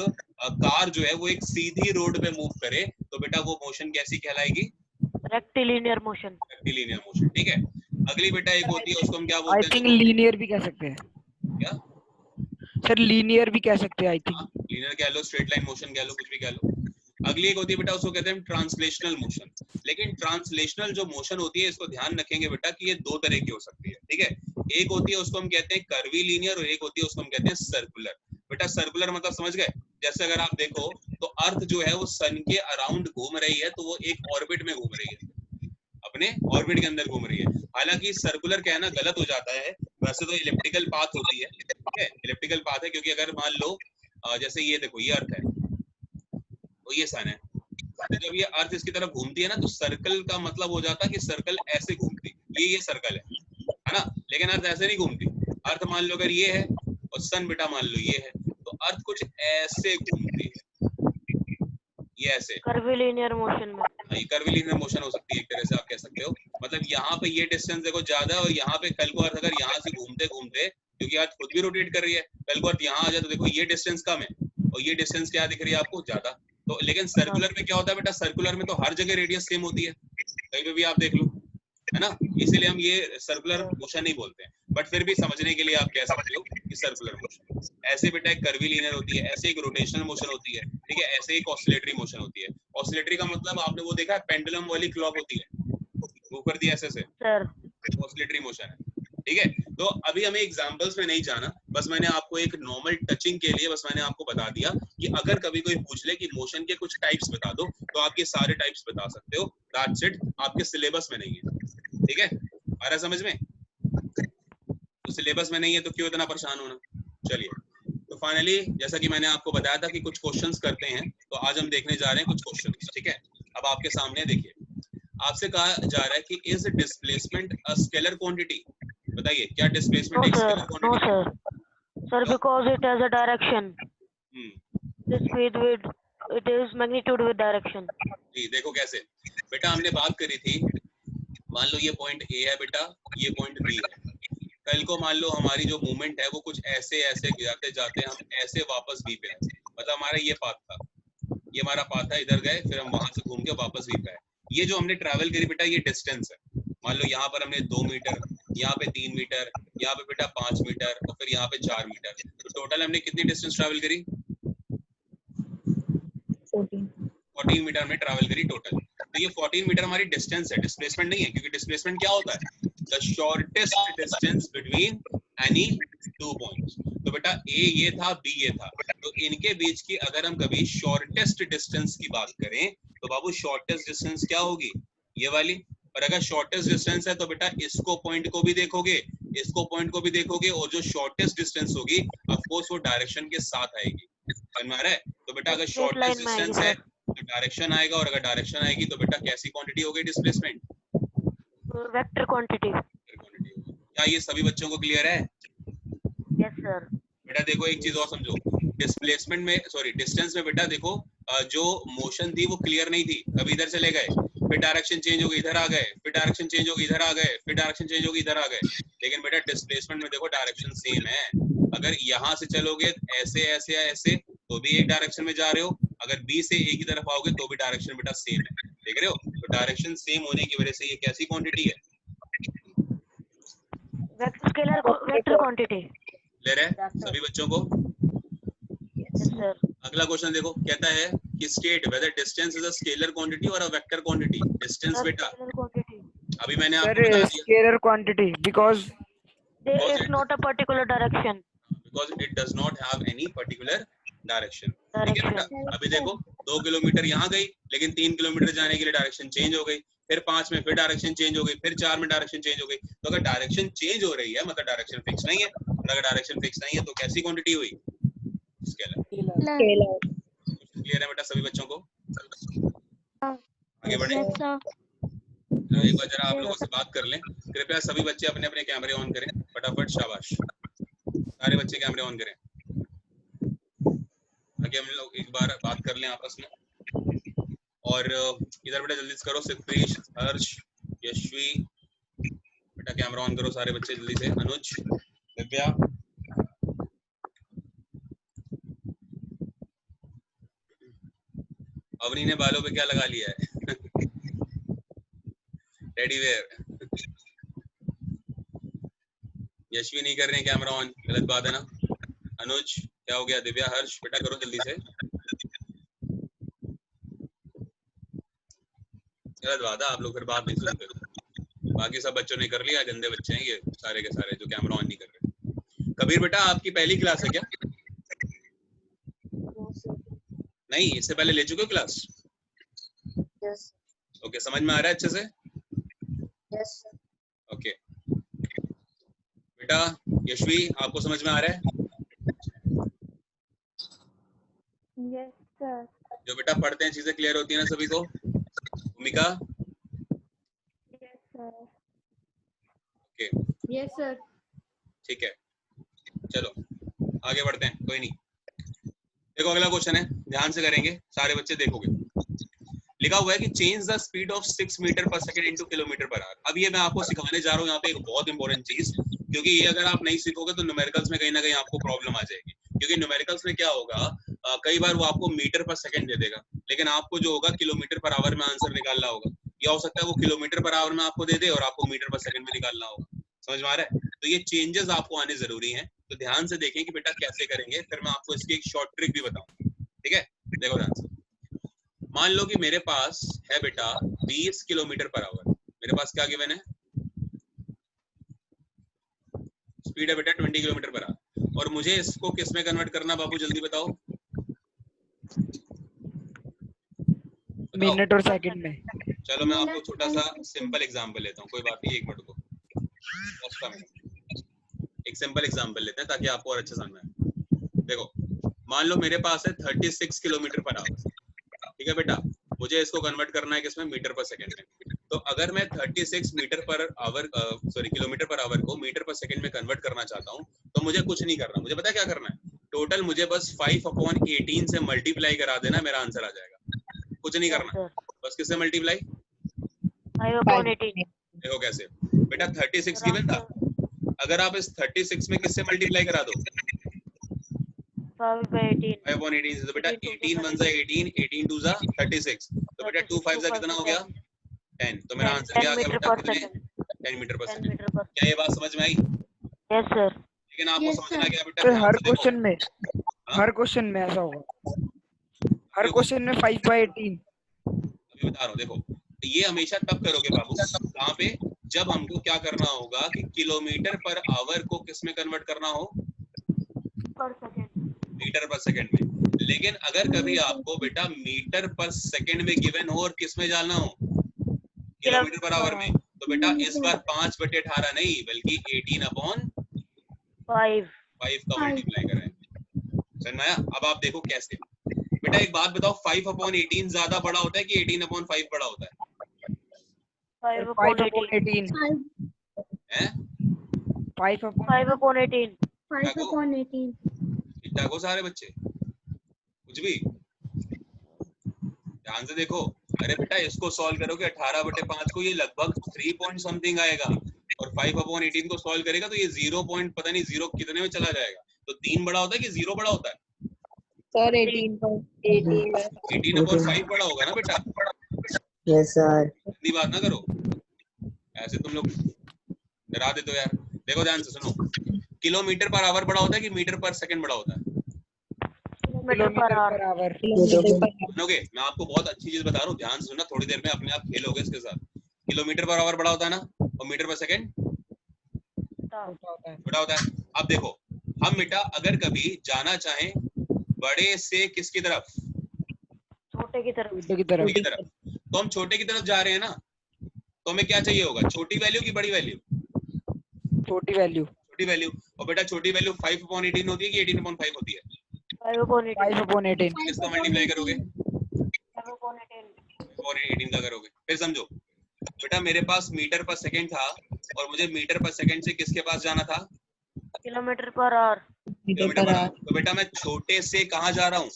कार जो है वो एक सीधी रोड पे मूव करे, तो बेटा वो मोशन कैसी कहलाएगी? Rectilinear motion. रेक्टिलिनियर मोशन, ठीक है। अगली बेटा एक होती है, उसको हम क्या बोलते हैं? आई थिंक लीनियर भी कह सकते हैं। क्या सर? लीनियर भी कह सकते हैं आई थिंक। लीनियर कह लो, स्ट्रेट लाइन मोशन कह लो, कुछ भी कह लो। अगली एक होती है बेटा, उसको कहते हैं ट्रांसलेशनल मोशन। लेकिन ट्रांसलेशनल जो मोशन होती है, इसको ध्यान रखेंगे बेटा कि ये दो तरह की हो सकती है, ठीक है। एक होती है उसको हम कहते हैं कर्वी लीनियर, और एक होती है उसको हम कहते हैं सर्कुलर। बेटा सर्कुलर मतलब समझ गए? जैसे अगर आप देखो तो अर्थ जो है वो सन के अराउंड घूम रही है, तो वो एक ऑर्बिट में घूम रही है, अपने ऑर्बिट के अंदर घूम रही है। हालांकि सर्कुलर कहना गलत हो जाता है, वैसे तो इलिप्टिकल पाथ होती है, ठीक है। इलिप्टिकल पाथ है, क्योंकि अगर मान लो जैसे ये देखो, ये अर्थ है, तो ये सन है, तो जब ये अर्थ इसकी तरफ घूमती है ना, तो सर्कल का मतलब हो जाता है कि सर्कल ऐसे घूमती, ये सर्कल है ना। लेकिन अर्थ ऐसे नहीं घूमती। अर्थ मान लो अगर ये है और सन बेटा मान लो ये है, तो अर्थ कुछ ऐसे घूमती है, ये ऐसे कर्विलिनियर मोशन में। ये कर्विलिनियर मोशन हो सकती है, एक तरह से आप कह सकते हो। मतलब यहाँ पे ये डिस्टेंस देखो ज्यादा है, और यहाँ पे कल को अर्थ अगर यहाँ से घूमते घूमते, क्योंकि अर्थ खुद भी रोटेट कर रही है, कल को अर्थ यहाँ आ जाए तो देखो ये डिस्टेंस कम है और ये डिस्टेंस क्या दिख रही है आपको? ज्यादा। तो लेकिन सर्कुलर में क्या होता है बेटा? सर्कुलर में तो हर जगह रेडियस सेम होती है, कहीं पे भी आप देख लो, है ना। इसीलिए हम ये सर्कुलर मोशन नहीं बोलते हैं, बट फिर भी समझने के लिए आप कह सकते हो कि सर्कुलर मोशन। ऐसे बेटा एक कर्वीलिनियर होती है, ऐसे एक रोटेशनल मोशन होती है, ठीक है, ऐसे एक ऑसिलेटरी मोशन होती है। ऑसिलेटरी का मतलब आपने वो देखा है, पेंडुलम वाली क्लॉक होती है, मूव कर दिया ऐसे से, सर ऑसिलेटरी मोशन है, ठीक है। तो अभी हमें एग्जांपल्स में नहीं जाना, बस मैंने आपको एक नॉर्मल टचिंग के लिए बस मैंने आपको बता दिया कि अगर कभी कोई पूछ ले कि मोशन के कुछ टाइप्स बता दो, तो आप ये सारे टाइप्स बता सकते हो, दैट्स इट, आपके सिलेबस में नहीं है, ठीक है, आ रहा समझ में? तो सिलेबस में नहीं है तो क्यों इतना परेशान होना। चलिए, तो फाइनली जैसा कि मैंने आपको बताया था कि कुछ क्वेश्चंस करते हैं, तो आज हम देखने जा रहे हैं कुछ क्वेश्चंस, ठीक है। अब आपके सामने देखिए, आपसे कहा जा रहा है कि is displacement a scalar quantity, बताइए क्या डिस्प्लेसमेंट नो एक sir, scalar no quantity? Sir because it has a direction, hmm, speed with it is magnitude with direction. जी देखो कैसे बेटा, हमने बात करी थी, मान लो ये पॉइंट ए है बेटा, ये पॉइंट बी है, कल को मान लो हमारी जो मूवमेंट है वो कुछ ऐसे ऐसे जाते जाते हम ऐसे वापस बी पे आए, मतलब हमारा ये पाथ था, ये हमारा पाथ था, इधर गए, फिर हम वहां से घूम के वापस बी पे आए। ये जो हमने ट्रैवल करी बेटा, ये डिस्टेंस है। मान लो यहाँ पर हमने 2 मीटर, यहाँ पे 3 मीटर, यहाँ पे बेटा 5 मीटर और फिर यहाँ पे 4 मीटर, तो टोटल हमने कितनी डिस्टेंस ट्रैवल करी? 14 मीटर हमने ट्रैवल करी टोटल। तो ये 14 मीटर हमारी डिस्टेंस है, डिस्प्लेसमेंट नहीं है, क्योंकि डिस्प्लेसमेंट क्या होता है? The shortest distance between any two points. तो बेटा ए ये था, बी ये था, तो इनके बीच की अगर हम कभी शॉर्टेस्ट डिस्टेंस की बात करें तो बाबू शॉर्टेस्ट डिस्टेंस क्या होगी? ये वाली। और अगर शॉर्टेस्ट डिस्टेंस है तो बेटा इसको पॉइंट को भी देखोगे, इसको पॉइंट को भी देखोगे, और जो शॉर्टेस्ट डिस्टेंस होगी ऑफ कोर्स वो डायरेक्शन के साथ आएगी, समझ में आ रहा है? तो बेटा अगर शॉर्टेस्ट डिस्टेंस है तो डायरेक्शन आएगा, और अगर डायरेक्शन आएगी तो बेटा कैसी क्वांटिटी हो गई डिस्प्लेसमेंट? Vector quantity. क्या ये सभी बच्चों को क्लियर है? Yes sir. बेटा देखो एक चीज और समझो, डिस्प्लेसमेंट में सॉरी डिस्टेंस में बेटा देखो, जो मोशन थी वो क्लियर नहीं थी, कभी इधर चले गए, फिर डायरेक्शन चेंज हो गई इधर आ गए, फिर डायरेक्शन चेंज हो गई इधर आ गए, फिर डायरेक्शन चेंज हो गई इधर आ गए। लेकिन बेटा डिस्प्लेसमेंट में देखो डायरेक्शन सेम है, अगर यहाँ से चलोगे ऐसे ऐसे ऐसे तो भी एक डायरेक्शन में जा रहे हो, अगर बी से ए की तरफ आओगे तो भी डायरेक्शन बेटा सेम है, देख रहे हो? तो डायरेक्शन सेम होने की वजह से ये कैसी क्वांटिटी है? Scalar vector quantity. क्लियर है सभी बच्चों को? Yes sir. अगला क्वेश्चन देखो, कहता है कि state whether distance is a scalar quantity और अ वेक्टर क्वांटिटी। डिस्टेंस बेटा अभी मैंने आपको बता दिया, scalar quantity because there is not a particular direction, because it does not have any particular direction, ठीक है बेटा? अभी देखो 2 किलोमीटर यहाँ गई, लेकिन 3 किलोमीटर जाने के लिए डायरेक्शन चेंज हो गई, फिर 5 में फिर डायरेक्शन चेंज हो गई, फिर 4 में डायरेक्शन चेंज हो गई। तो अगर डायरेक्शन चेंज हो रही है मतलब डायरेक्शन फिक्स नहीं है, और अगर डायरेक्शन फिक्स नहीं है तो कैसी क्वांटिटी हुई? स्केलर। क्लियर है बेटा सभी बच्चों को? आगे बढ़े, एक बार जरा आप लोगों से बात कर लें, कृपया सभी बच्चे अपने अपने कैमरे ऑन करें फटाफट, शाबाश, सारे बच्चे कैमरे ऑन करें ताकि हम लोग एक बार बात कर लें आपस में। और इधर बेटा जल्दी से करो, सिद्धेश, हर्ष, यशवी, बेटा कैमरा ऑन करो सारे बच्चे जल्दी से, अनुज, दिव्या, अवनी ने बालों पे क्या लगा लिया है? Teddy where. यशवी नहीं कर रहे हैं कैमरा ऑन, गलत बात है ना? अनुज क्या हो गया? दिव्या, हर्ष, बेटा करो जल्दी से, गलत बात है, आप लोग फिर बात नहीं सुनते। बाकी सब बच्चों ने कर लिया, गंदे बच्चे हैं ये सारे के सारे जो कैमरा ऑन नहीं कर रहे। कबीर बेटा आपकी पहली क्लास है क्या? नहीं, इससे पहले ले चुके हो क्लास? Yes. ओके, समझ में आ रहा है अच्छे से? Yes. ओके बेटा, यशवी आपको समझ में आ रहा है? Yes, sir. जो बेटा पढ़ते हैं चीजें क्लियर होती है ना सभी को? भूमिका? Yes, sir. Okay Yes, sir. ठीक है, चलो आगे बढ़ते हैं, कोई नहीं। देखो अगला क्वेश्चन है, ध्यान से करेंगे सारे बच्चे, देखोगे लिखा हुआ है कि change the speed of 6 metre per second into kilometre per hour. अब ये मैं आपको सिखाने जा रहा हूँ यहाँ पे एक बहुत इंपॉर्टेंट चीज, क्योंकि ये अगर आप नहीं सीखोगे तो न्यूमेरिकल्स में कहीं ना कहीं आपको प्रॉब्लम आ जाएगी। क्योंकि न्यूमेरिकल्स में क्या होगा, कई बार वो आपको मीटर पर सेकंड दे देगा, लेकिन आपको जो होगा किलोमीटर पर आवर में आंसर निकालना होगा, या हो सकता है वो किलोमीटर पर आवर में आपको दे दे और आपको मीटर पर सेकंड में निकालना होगा, समझ में आ रहा है? तो ये चेंजेस आपको आने जरूरी हैं, तो ध्यान से देखें कि बेटा कैसे करेंगे, फिर मैं आपको इसकी एक शॉर्ट ट्रिक भी बताऊं। ठीक है, देखो ध्यान से। मान लो कि मेरे पास है बेटा 20 किलोमीटर पर आवर। मेरे पास क्या गिवन है? स्पीड है बेटा 20 किलोमीटर पर आवर, और मुझे इसको किस में कन्वर्ट करना बाबू, जल्दी बताओ। मिनट और सेकंड में। चलो मैं आपको छोटा सा सिंपल एग्जांपल लेता हूँ, कोई बात नहीं, एक मिनट को एक सिंपल एग्जांपल लेते हैं ताकि आपको और अच्छे समझ में आए। देखो, मान लो मेरे पास है 36 किलोमीटर पर आवर। ठीक है बेटा, मुझे इसको कन्वर्ट करना है किसमें? मीटर पर सेकंड में। तो अगर मैं 36 metre per hour kilometre per hour को मीटर पर सेकंड में कन्वर्ट करना चाहता हूँ, तो मुझे कुछ नहीं करना। मुझे पता है क्या करना है? टोटल मुझे बस 5/18 से मल्टीप्लाई करा देना, मेरा आंसर आ जाएगा। कुछ नहीं करना, बस किससे मल्टीप्लाई? 5/18। देखो कैसे बेटा, 36 गिवन था, अगर आप इस 36 में किससे मल्टीप्लाई करा दो? 5/18 से। तो बेटा 18 1 18, 18 2 36, तो बेटा 2 5 कितना हो गया? 10। तो मेरा आंसर क्या आ गया बेटा? कितने? 10 मीटर पर सेकंड। क्या ये बात समझ में आई? Yes sir. लेकिन आपको समझना क्या बेटा, तो ध्यान हर से देखो। क्वेश्चन में, हर क्वेश्चन में ऐसा होगा, हर क्वेश्चन में 5/18। अभी बता रहा हूँ, देखो ये हमेशा तब करोगे बाबू कहाँ पे, जब हमको क्या करना होगा कि किलोमीटर पर आवर को किस में कन्वर्ट करना हो? पर सेकंड। मीटर पर सेकंड में। लेकिन अगर कभी आपको बेटा मीटर पर सेकंड में गिवन हो और किस में डालना हो? किलोमीटर पर आवर में, तो बेटा इस बार 5/18 नहीं बल्कि 18/5 का मल्टीप्लाई करें। समझ में आया? अब आप देखो कैसे। बेटा एक बात बताओ, 5/18 ज्यादा बड़ा होता है कि 18/5 बड़ा होता है? 5/18 हैं? 5/18 5/18 ठीक ठाक हो सारे बच्चे? कुछ भी ध्यान से देखो। अरे बेटा इसको सॉल्व करोगे 18/5 को, ये लगभग 3 पॉइंट समथिंग आएगा, और 5/18 को सॉल्व करेगा तो ये 0 पॉइंट पता नहीं 0 कितने में चला जाएगा। तो 3 बड़ा होता है कि 0 बड़ा होता है? सर 18/5 बड़ा होगा ना बेटा? Yes sir. इतनी बात ना करो, ऐसे तुम लोग डरा देते हो यार। देखो ध्यान से सुनो, किलोमीटर पर आवर बड़ा होता है कि मीटर पर सेकंड बड़ा होता है? Kilometre per our. सुनोगे, मैं आपको बहुत अच्छी चीज बता रहा हूँ, ध्यान से सुनना, थोड़ी देर में अपने आप खेलोगे इसके साथ। किलोमीटर पर आवर बड़ा होता है ना, और मीटर पर सेकंड बड़ा होता है। अब देखो हम बेटा अगर कभी जाना चाहें बड़े से किसकी तरफ? छोटे की तरफ। छोटे की तरफ। छोटे की तरफ। तो हम छोटे की तरफ जा रहे हैं ना, तो हमें क्या चाहिए होगा? छोटी वैल्यू की बड़ी वैल्यू? छोटी वैल्यू। छोटी वैल्यू। और बेटा छोटी वैल्यू 5/18 होती है कि 18/5 होती है? 5/18। किसका मल्टीप्लाई करोगे? 5/18 का करोगे। फिर समझो बेटा, मेरे पास मीटर पर सेकंड था और मुझे मीटर पर सेकंड से किसके पास जाना था? Kilometre per hour. Kilometre per hour. तो बेटा मैं छोटे से कहाँ जा रहा हूँ?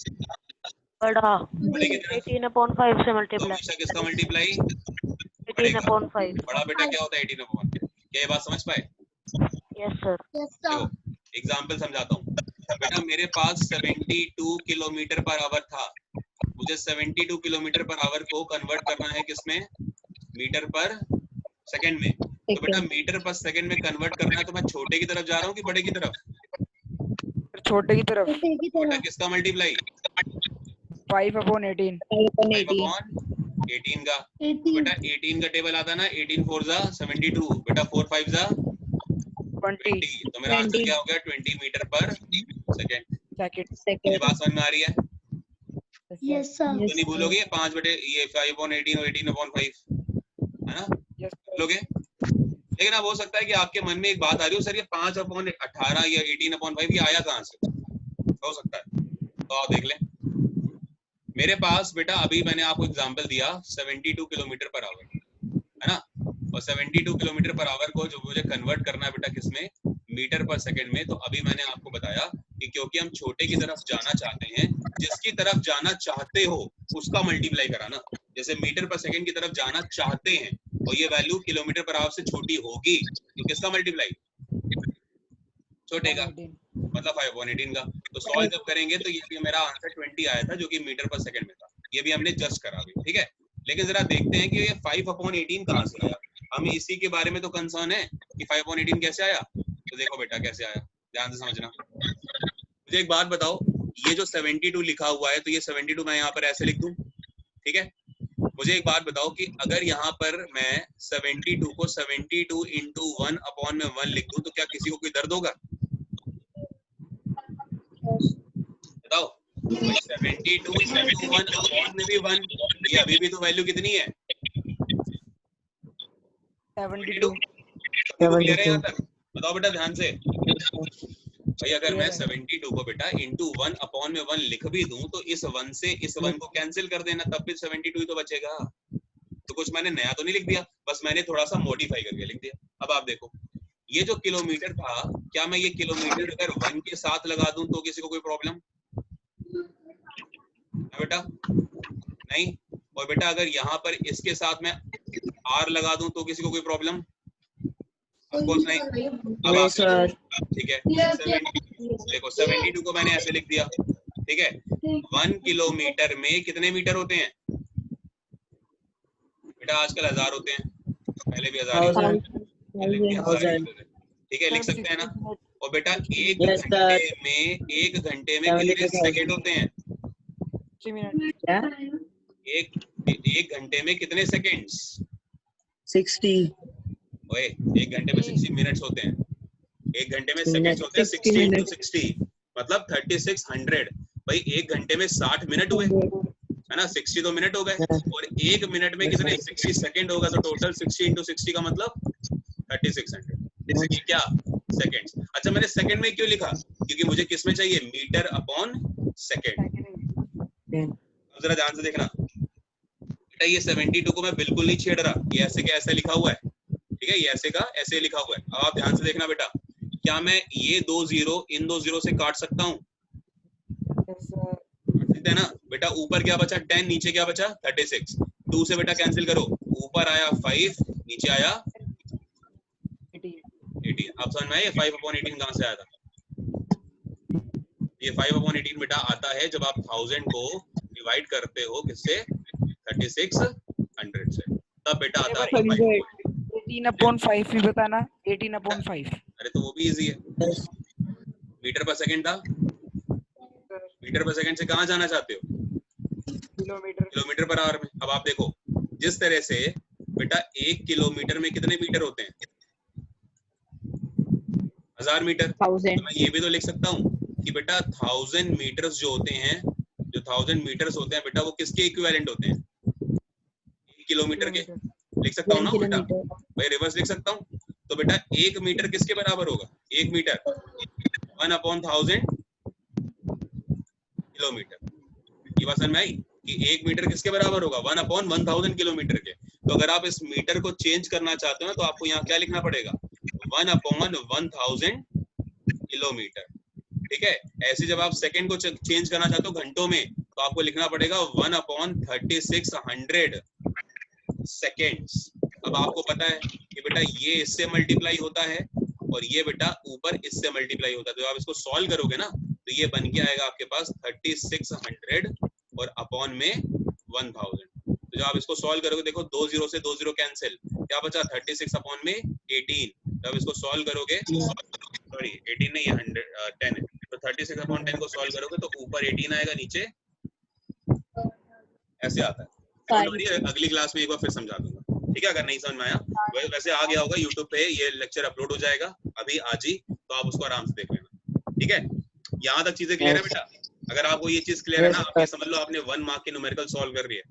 बड़ा। बड़े की तरफ। 18/5 से तो मल्टीप्लाई। हमेशा किसका मल्टीप्लाई? 18/5। बड़ा बेटा क्या होता है? 18/5। क्या ये बात समझ पाए? Yes sir. देखो एग्जाम्पल समझाता हूँ। बेटा मेरे पास 72 किलोमीटर पर आवर था, मुझे 72 किलोमीटर पर आवर को कन्वर्ट करना है किसमें? मीटर पर सेकंड में। तो बेटा मीटर पर सेकंड में कन्वर्ट करना है, तो मैं छोटे की तरफ जा रहा हूँ कि बड़े की तरफ? छोटे की तरफ। बेटा किसका मल्टीप्लाई? 5/18 5/18 का। बेटा 18 का टेबल आता है ना, 18 4 जा 72, बेटा 4 5 जा 20। तो मेरा आंसर क्या हो गया? 20 मीटर पर सेकंड। ये बात समझ में आ रही है? Yes sir. तो नहीं भूलोगे 5/18 और 18/5 है ना? भूलोगे? लेकिन अब हो सकता है कि आपके मन में एक बात आ रही हो, सर ये 5/18 या 18/5 ये आया कहाँ से? हो सकता है, तो आप देख लें। मेरे पास बेटा अभी मैंने आपको एग्जांपल दिया 72 किलोमीटर पर आवर, है ना? और 72 किलोमीटर पर आवर को जो मुझे कन्वर्ट करना है बेटा किसमें? मीटर पर सेकंड में। तो अभी मैंने आपको बताया कि क्योंकि हम छोटे की तरफ जाना चाहते हैं, जिसकी तरफ जाना चाहते हो उसका मल्टीप्लाई कराना। जैसे मीटर पर सेकंड की तरफ जाना चाहते हैं और ये वैल्यू किलोमीटर पर आवर से छोटी होगी, तो किसका मल्टीप्लाई? छोटे का, मतलब 5/18 का। तो सॉल्व जब करेंगे तो ये भी मेरा आंसर 20 आया था, जो कि मीटर पर सेकंड में था। ये भी हमने जस्ट करा भी, ठीक है। लेकिन जरा देखते हैं कि ये 5/18 कहाँ से आया। हमें इसी के बारे में तो कंसर्न है कि 5/18 कैसे आया। तो देखो बेटा कैसे आया, ध्यान से समझना। मुझे एक बात बताओ, ये जो 72 लिखा हुआ है, तो ये 72 मैं यहाँ पर ऐसे लिख दूं, ठीक है? मुझे एक बात बताओ कि अगर यहाँ पर मैं 72 को 72 इंटू 1/1 लिख दूं, तो क्या किसी को कोई दर्द होगा? बताओ। 72 इंटू 1/1 में भी 1, ये अभी भी तो वैल्यू कितनी है? 72। क्लियर है यहाँ तक? बताओ बेटा ध्यान से। भाई अगर मैं 72 को बेटा इंटू 1/1 लिख भी दूं, तो इस 1 से इस 1 को कैंसिल कर देना, तब भी 72 ही तो बचेगा। तो कुछ मैंने नया तो नहीं लिख दिया, बस मैंने थोड़ा सा मॉडिफाई करके लिख दिया। अब आप देखो, ये जो किलोमीटर था, क्या मैं ये किलोमीटर अगर 1 के साथ लगा दूं तो किसी को कोई प्रॉब्लम है बेटा? नहीं। और बेटा अगर यहाँ पर इसके साथ मैं R लगा दूं तो किसी को कोई प्रॉब्लम? ऑफकोर्स नहीं। अब आप ठीक है, देखो 72 को मैंने ऐसे लिख दिया, ठीक है? 1 किलोमीटर में कितने मीटर होते हैं बेटा? आजकल 1000 होते हैं, पहले भी 1000 ही होते थे, ठीक है? लिख सकते हैं ना? और बेटा एक घंटे में कितने सेकंड होते हैं? 3 मिनट। एक घंटे में कितने सेकंड्स? 60। ओए, एक घंटे में 60 मिनट्स होते हैं। एक घंटे में सेकंड्स होते हैं 60 into 60 मतलब 3600। भाई एक घंटे में 60 मिनट हुए, है ना? 60 तो मिनट हो गए, और एक मिनट में कितने? 60 सेकंड होगा, तो टोटल 60 into 60 का मतलब 3600 क्या सेकंड्स। अच्छा, मैंने सेकंड में क्यों लिखा? क्योंकि मुझे किस में चाहिए? Metre upon second. अब जरा ध्यान से देखना बेटा, ये 72 को मैं बिल्कुल नहीं छेड़ रहा, ये ऐसे का ऐसे लिखा हुआ है, ठीक है? ये ऐसे का ऐसे लिखा हुआ है। अब आप ध्यान से देखना बेटा, क्या मैं ये 2 0 इन 2 0 से काट सकता हूँ? काट सकते हैं ना बेटा? ऊपर क्या बचा? 10, नीचे क्या बचा? 36। 2 से बेटा कैंसिल करो, ऊपर आया 5, नीचे आया 18। आप समझ में आया 5/18 कहाँ से आया था? ये 5/18 बेटा आता है जब आप 1000 को डिवाइड करते हो किससे? 3600 से, तब बेटा आता है 18/5 भी बताना। 18/5। अरे तो वो भी इजी है। मीटर पर सेकंड था, मीटर पर सेकंड से कहाँ जाना चाहते हो? किलोमीटर पर आवर में। अब आप देखो, जिस तरह से बेटा 1 किलोमीटर में कितने मीटर होते हैं? 1000 मीटर। तो मैं ये भी तो लिख सकता हूँ कि बेटा 1000 मीटर्स जो होते हैं, जो 1000 मीटर्स होते हैं बेटा, वो किसके इक्विवेलेंट होते हैं? 1 किलोमीटर के। लिख सकता हूँ ना बेटा? भाई रिवर्स लिख सकता हूँ। तो बेटा 1 मीटर किसके बराबर होगा? 1 मीटर 1/1000 किलोमीटर। ये बात समझ में आई कि 1 मीटर किसके बराबर होगा? 1/1000 किलोमीटर के। तो अगर आप इस मीटर को चेंज करना चाहते हो तो आपको यहाँ क्या लिखना पड़ेगा? 1/1000 किलोमीटर, ठीक है? ऐसे जब आप सेकंड को चेंज करना चाहते हो घंटों में, तो आपको लिखना पड़ेगा 1/3600 सेकेंड्स। अब आपको पता है कि बेटा ये इससे मल्टीप्लाई होता है और ये बेटा ऊपर इससे मल्टीप्लाई होता है, तो आप इसको सॉल्व करोगे ना, तो ये बन के आएगा आपके पास 3600 और अपॉन में 1000। तो जब आप इसको सॉल्व करोगे, देखो 2 0 से 2 0 कैंसिल, क्या बचा? 36 अपॉन में 18। जब इसको सॉल्व करोगे, सॉरी 18 नहीं, 10 है, तो 36 अपॉन 10 को सॉल्व करोगे तो ऊपर 18 आएगा, नीचे ऐसे आता है। अगली क्लास में एक बार फिर समझा दूंगा, ठीक है? अगर नहीं समझ में आया, वैसे आ गया होगा यूट्यूब पे, ये लेक्चर अपलोड हो जाएगा अभी आज ही, तो आप उसको आराम से देख लेना, ठीक है? यहाँ तक चीजें क्लियर है बेटा? अगर आपको ये चीज क्लियर है ना, आप ये समझ लो आपने 1 मार्क के न्यूमेरिकल सॉल्व कर लिए।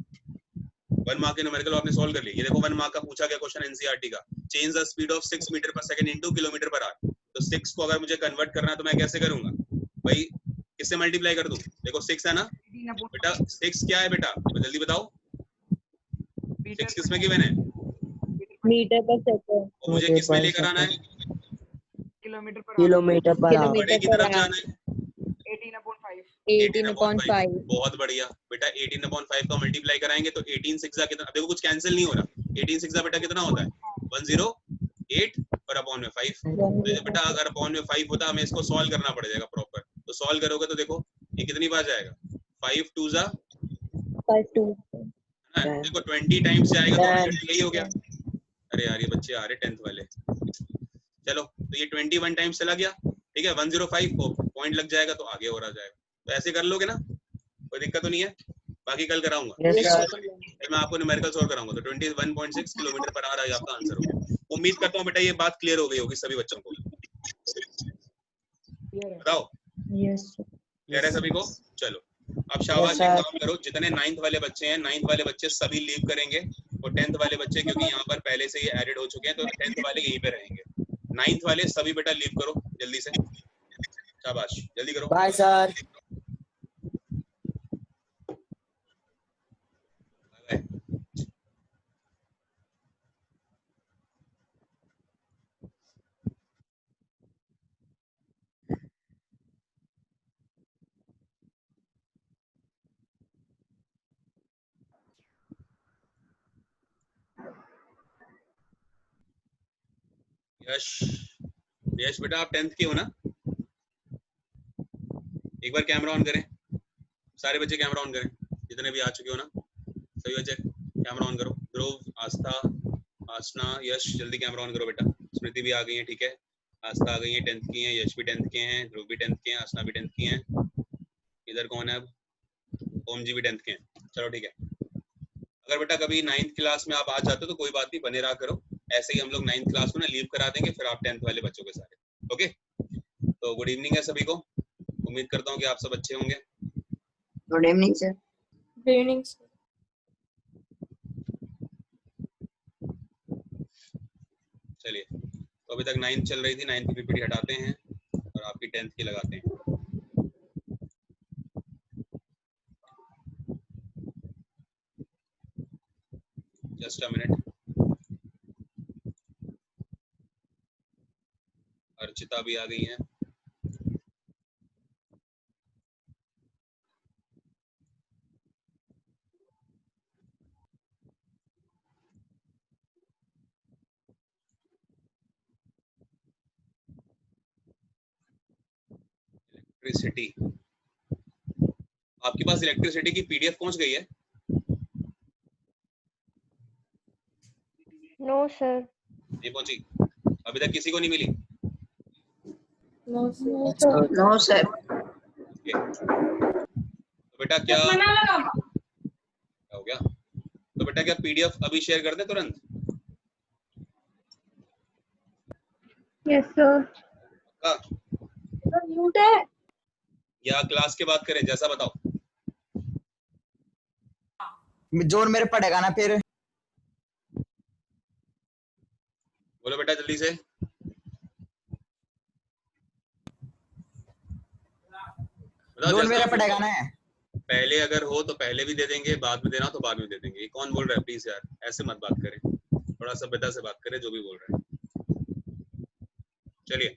1 मार्क के न्यूमेरिकल आपने सॉल्व कर लिया। ये देखो 1 मार्क का पूछा गया क्वेश्चन एनसीईआरटी का, change the speed of 6 metre per second into kilometre per hour. तो 6 को अगर मुझे कन्वर्ट करना है तो मैं कैसे करूंगा भाई? किससे मल्टीप्लाई कर दूं? देखो 6 है ना बेटा, 6 क्या है बेटा? जल्दी बताओ, 6 किसमें गिवन है? Metre per second. और मुझे किसमें लेकर आना है? Kilometre per our. बड़े की तरफ जाना है। 18/5। बहुत बढ़िया बेटा, 18/5 का मल्टीप्लाई कराएंगे तो 18 6 कितना? देखो कुछ कैंसिल नहीं हो रहा। 18 6 बेटा कितना होता है? 108 और अपॉन में 5। तो बेटा अगर अपॉन में 5 होता, हमें इसको सॉल्व करना पड़ जाएगा प्रॉपर। तो सॉल्व करोगे तो देखो ये कितनी बार जाएगा? 5 2 जा 5 2 देखो 20 टाइम्स जाएगा, तो यही हो गया। अरे यार ये बच्चे आ रहे 10th वाले। चलो तो ये 21 टाइम्स चला गया, ठीक है 105 पॉइंट लग जाएगा तो आगे और आ जाएगा। तो ऐसे कर लोगे ना, कोई दिक्कत तो नहीं है। बाकी कल कराऊंगा, Yes, ठीक है? sir. फिर मैं आपको न्यूमेरिकल सॉल्व कराऊंगा। तो 21.6 किलोमीटर पर आवर आपका आंसर होगा। उम्मीद करता हूँ बेटा ये बात क्लियर हो गई होगी सभी बच्चों को। बताओ Yes, sir. क्लियर है सभी को? चलो अब शाबाश, Yes, एक sir. काम करो, जितने 9th वाले बच्चे हैं 9th वाले बच्चे सभी लीव करेंगे, और 10th वाले बच्चे क्योंकि यहाँ पर पहले से ही एडेड हो चुके हैं तो 10th वाले यहीं पे रहेंगे। 9th वाले सभी बेटा लीव करो जल्दी से, शाबाश जल्दी करो। Bye, sir. बाय। यश, यश बेटा आप 10th के हो ना? एक बार कैमरा ऑन करें, सारे बच्चे कैमरा ऑन करें, जितने भी आ चुके हो ना सभी बच्चे कैमरा ऑन करो। ध्रुव, आस्था, आसना, यश जल्दी कैमरा ऑन करो बेटा। स्मृति भी आ गई है, ठीक है, आस्था आ गई है, 10th की है, यश भी 10th के हैं, ध्रुव भी 10th के हैं, आसना भी 10th की हैं। इधर कौन है अब? ओम जी भी 10th के हैं। चलो ठीक है, अगर बेटा कभी 9th क्लास में आप आ जाते हो तो कोई बात नहीं, बने रहा करो। ऐसे ही हम लोग 9th क्लास को ना लीव करा देंगे, फिर आप 10th वाले बच्चों के सारे। ओके, तो गुड इवनिंग है सभी को, उम्मीद करता हूँ कि आप सब अच्छे होंगे। Good evening, sir. Good evening, sir. चलिए, तो अभी तक 9th चल रही थी, 9th की पीपीटी हटाते हैं और आपकी 10th की लगाते हैं। Just a minute. अर्चिता भी आ गई है। इलेक्ट्रिसिटी, आपके पास इलेक्ट्रिसिटी की पीडीएफ पहुंच गई है? No, sir. नहीं पहुंची अभी तक, किसी को नहीं मिली? No, sir. No, sir. Okay. तो बेटा क्या हो गया? तो बेटा क्या पीडीएफ अभी शेयर कर दे तुरंत? Yes, sir. का? Mute है. या क्लास के बात करें, जैसा बताओ। जोर मेरे पड़ेगा ना फिर। बोलो बेटा जल्दी से। जोर मेरा पड़ेगा ना। पहले अगर हो तो पहले भी दे देंगे, बाद में देना तो बाद में दे देंगे। ये कौन बोल रहा है? प्लीज यार ऐसे मत बात करें, थोड़ा सभ्यता से बात करें जो भी बोल रहे हैं। चलिए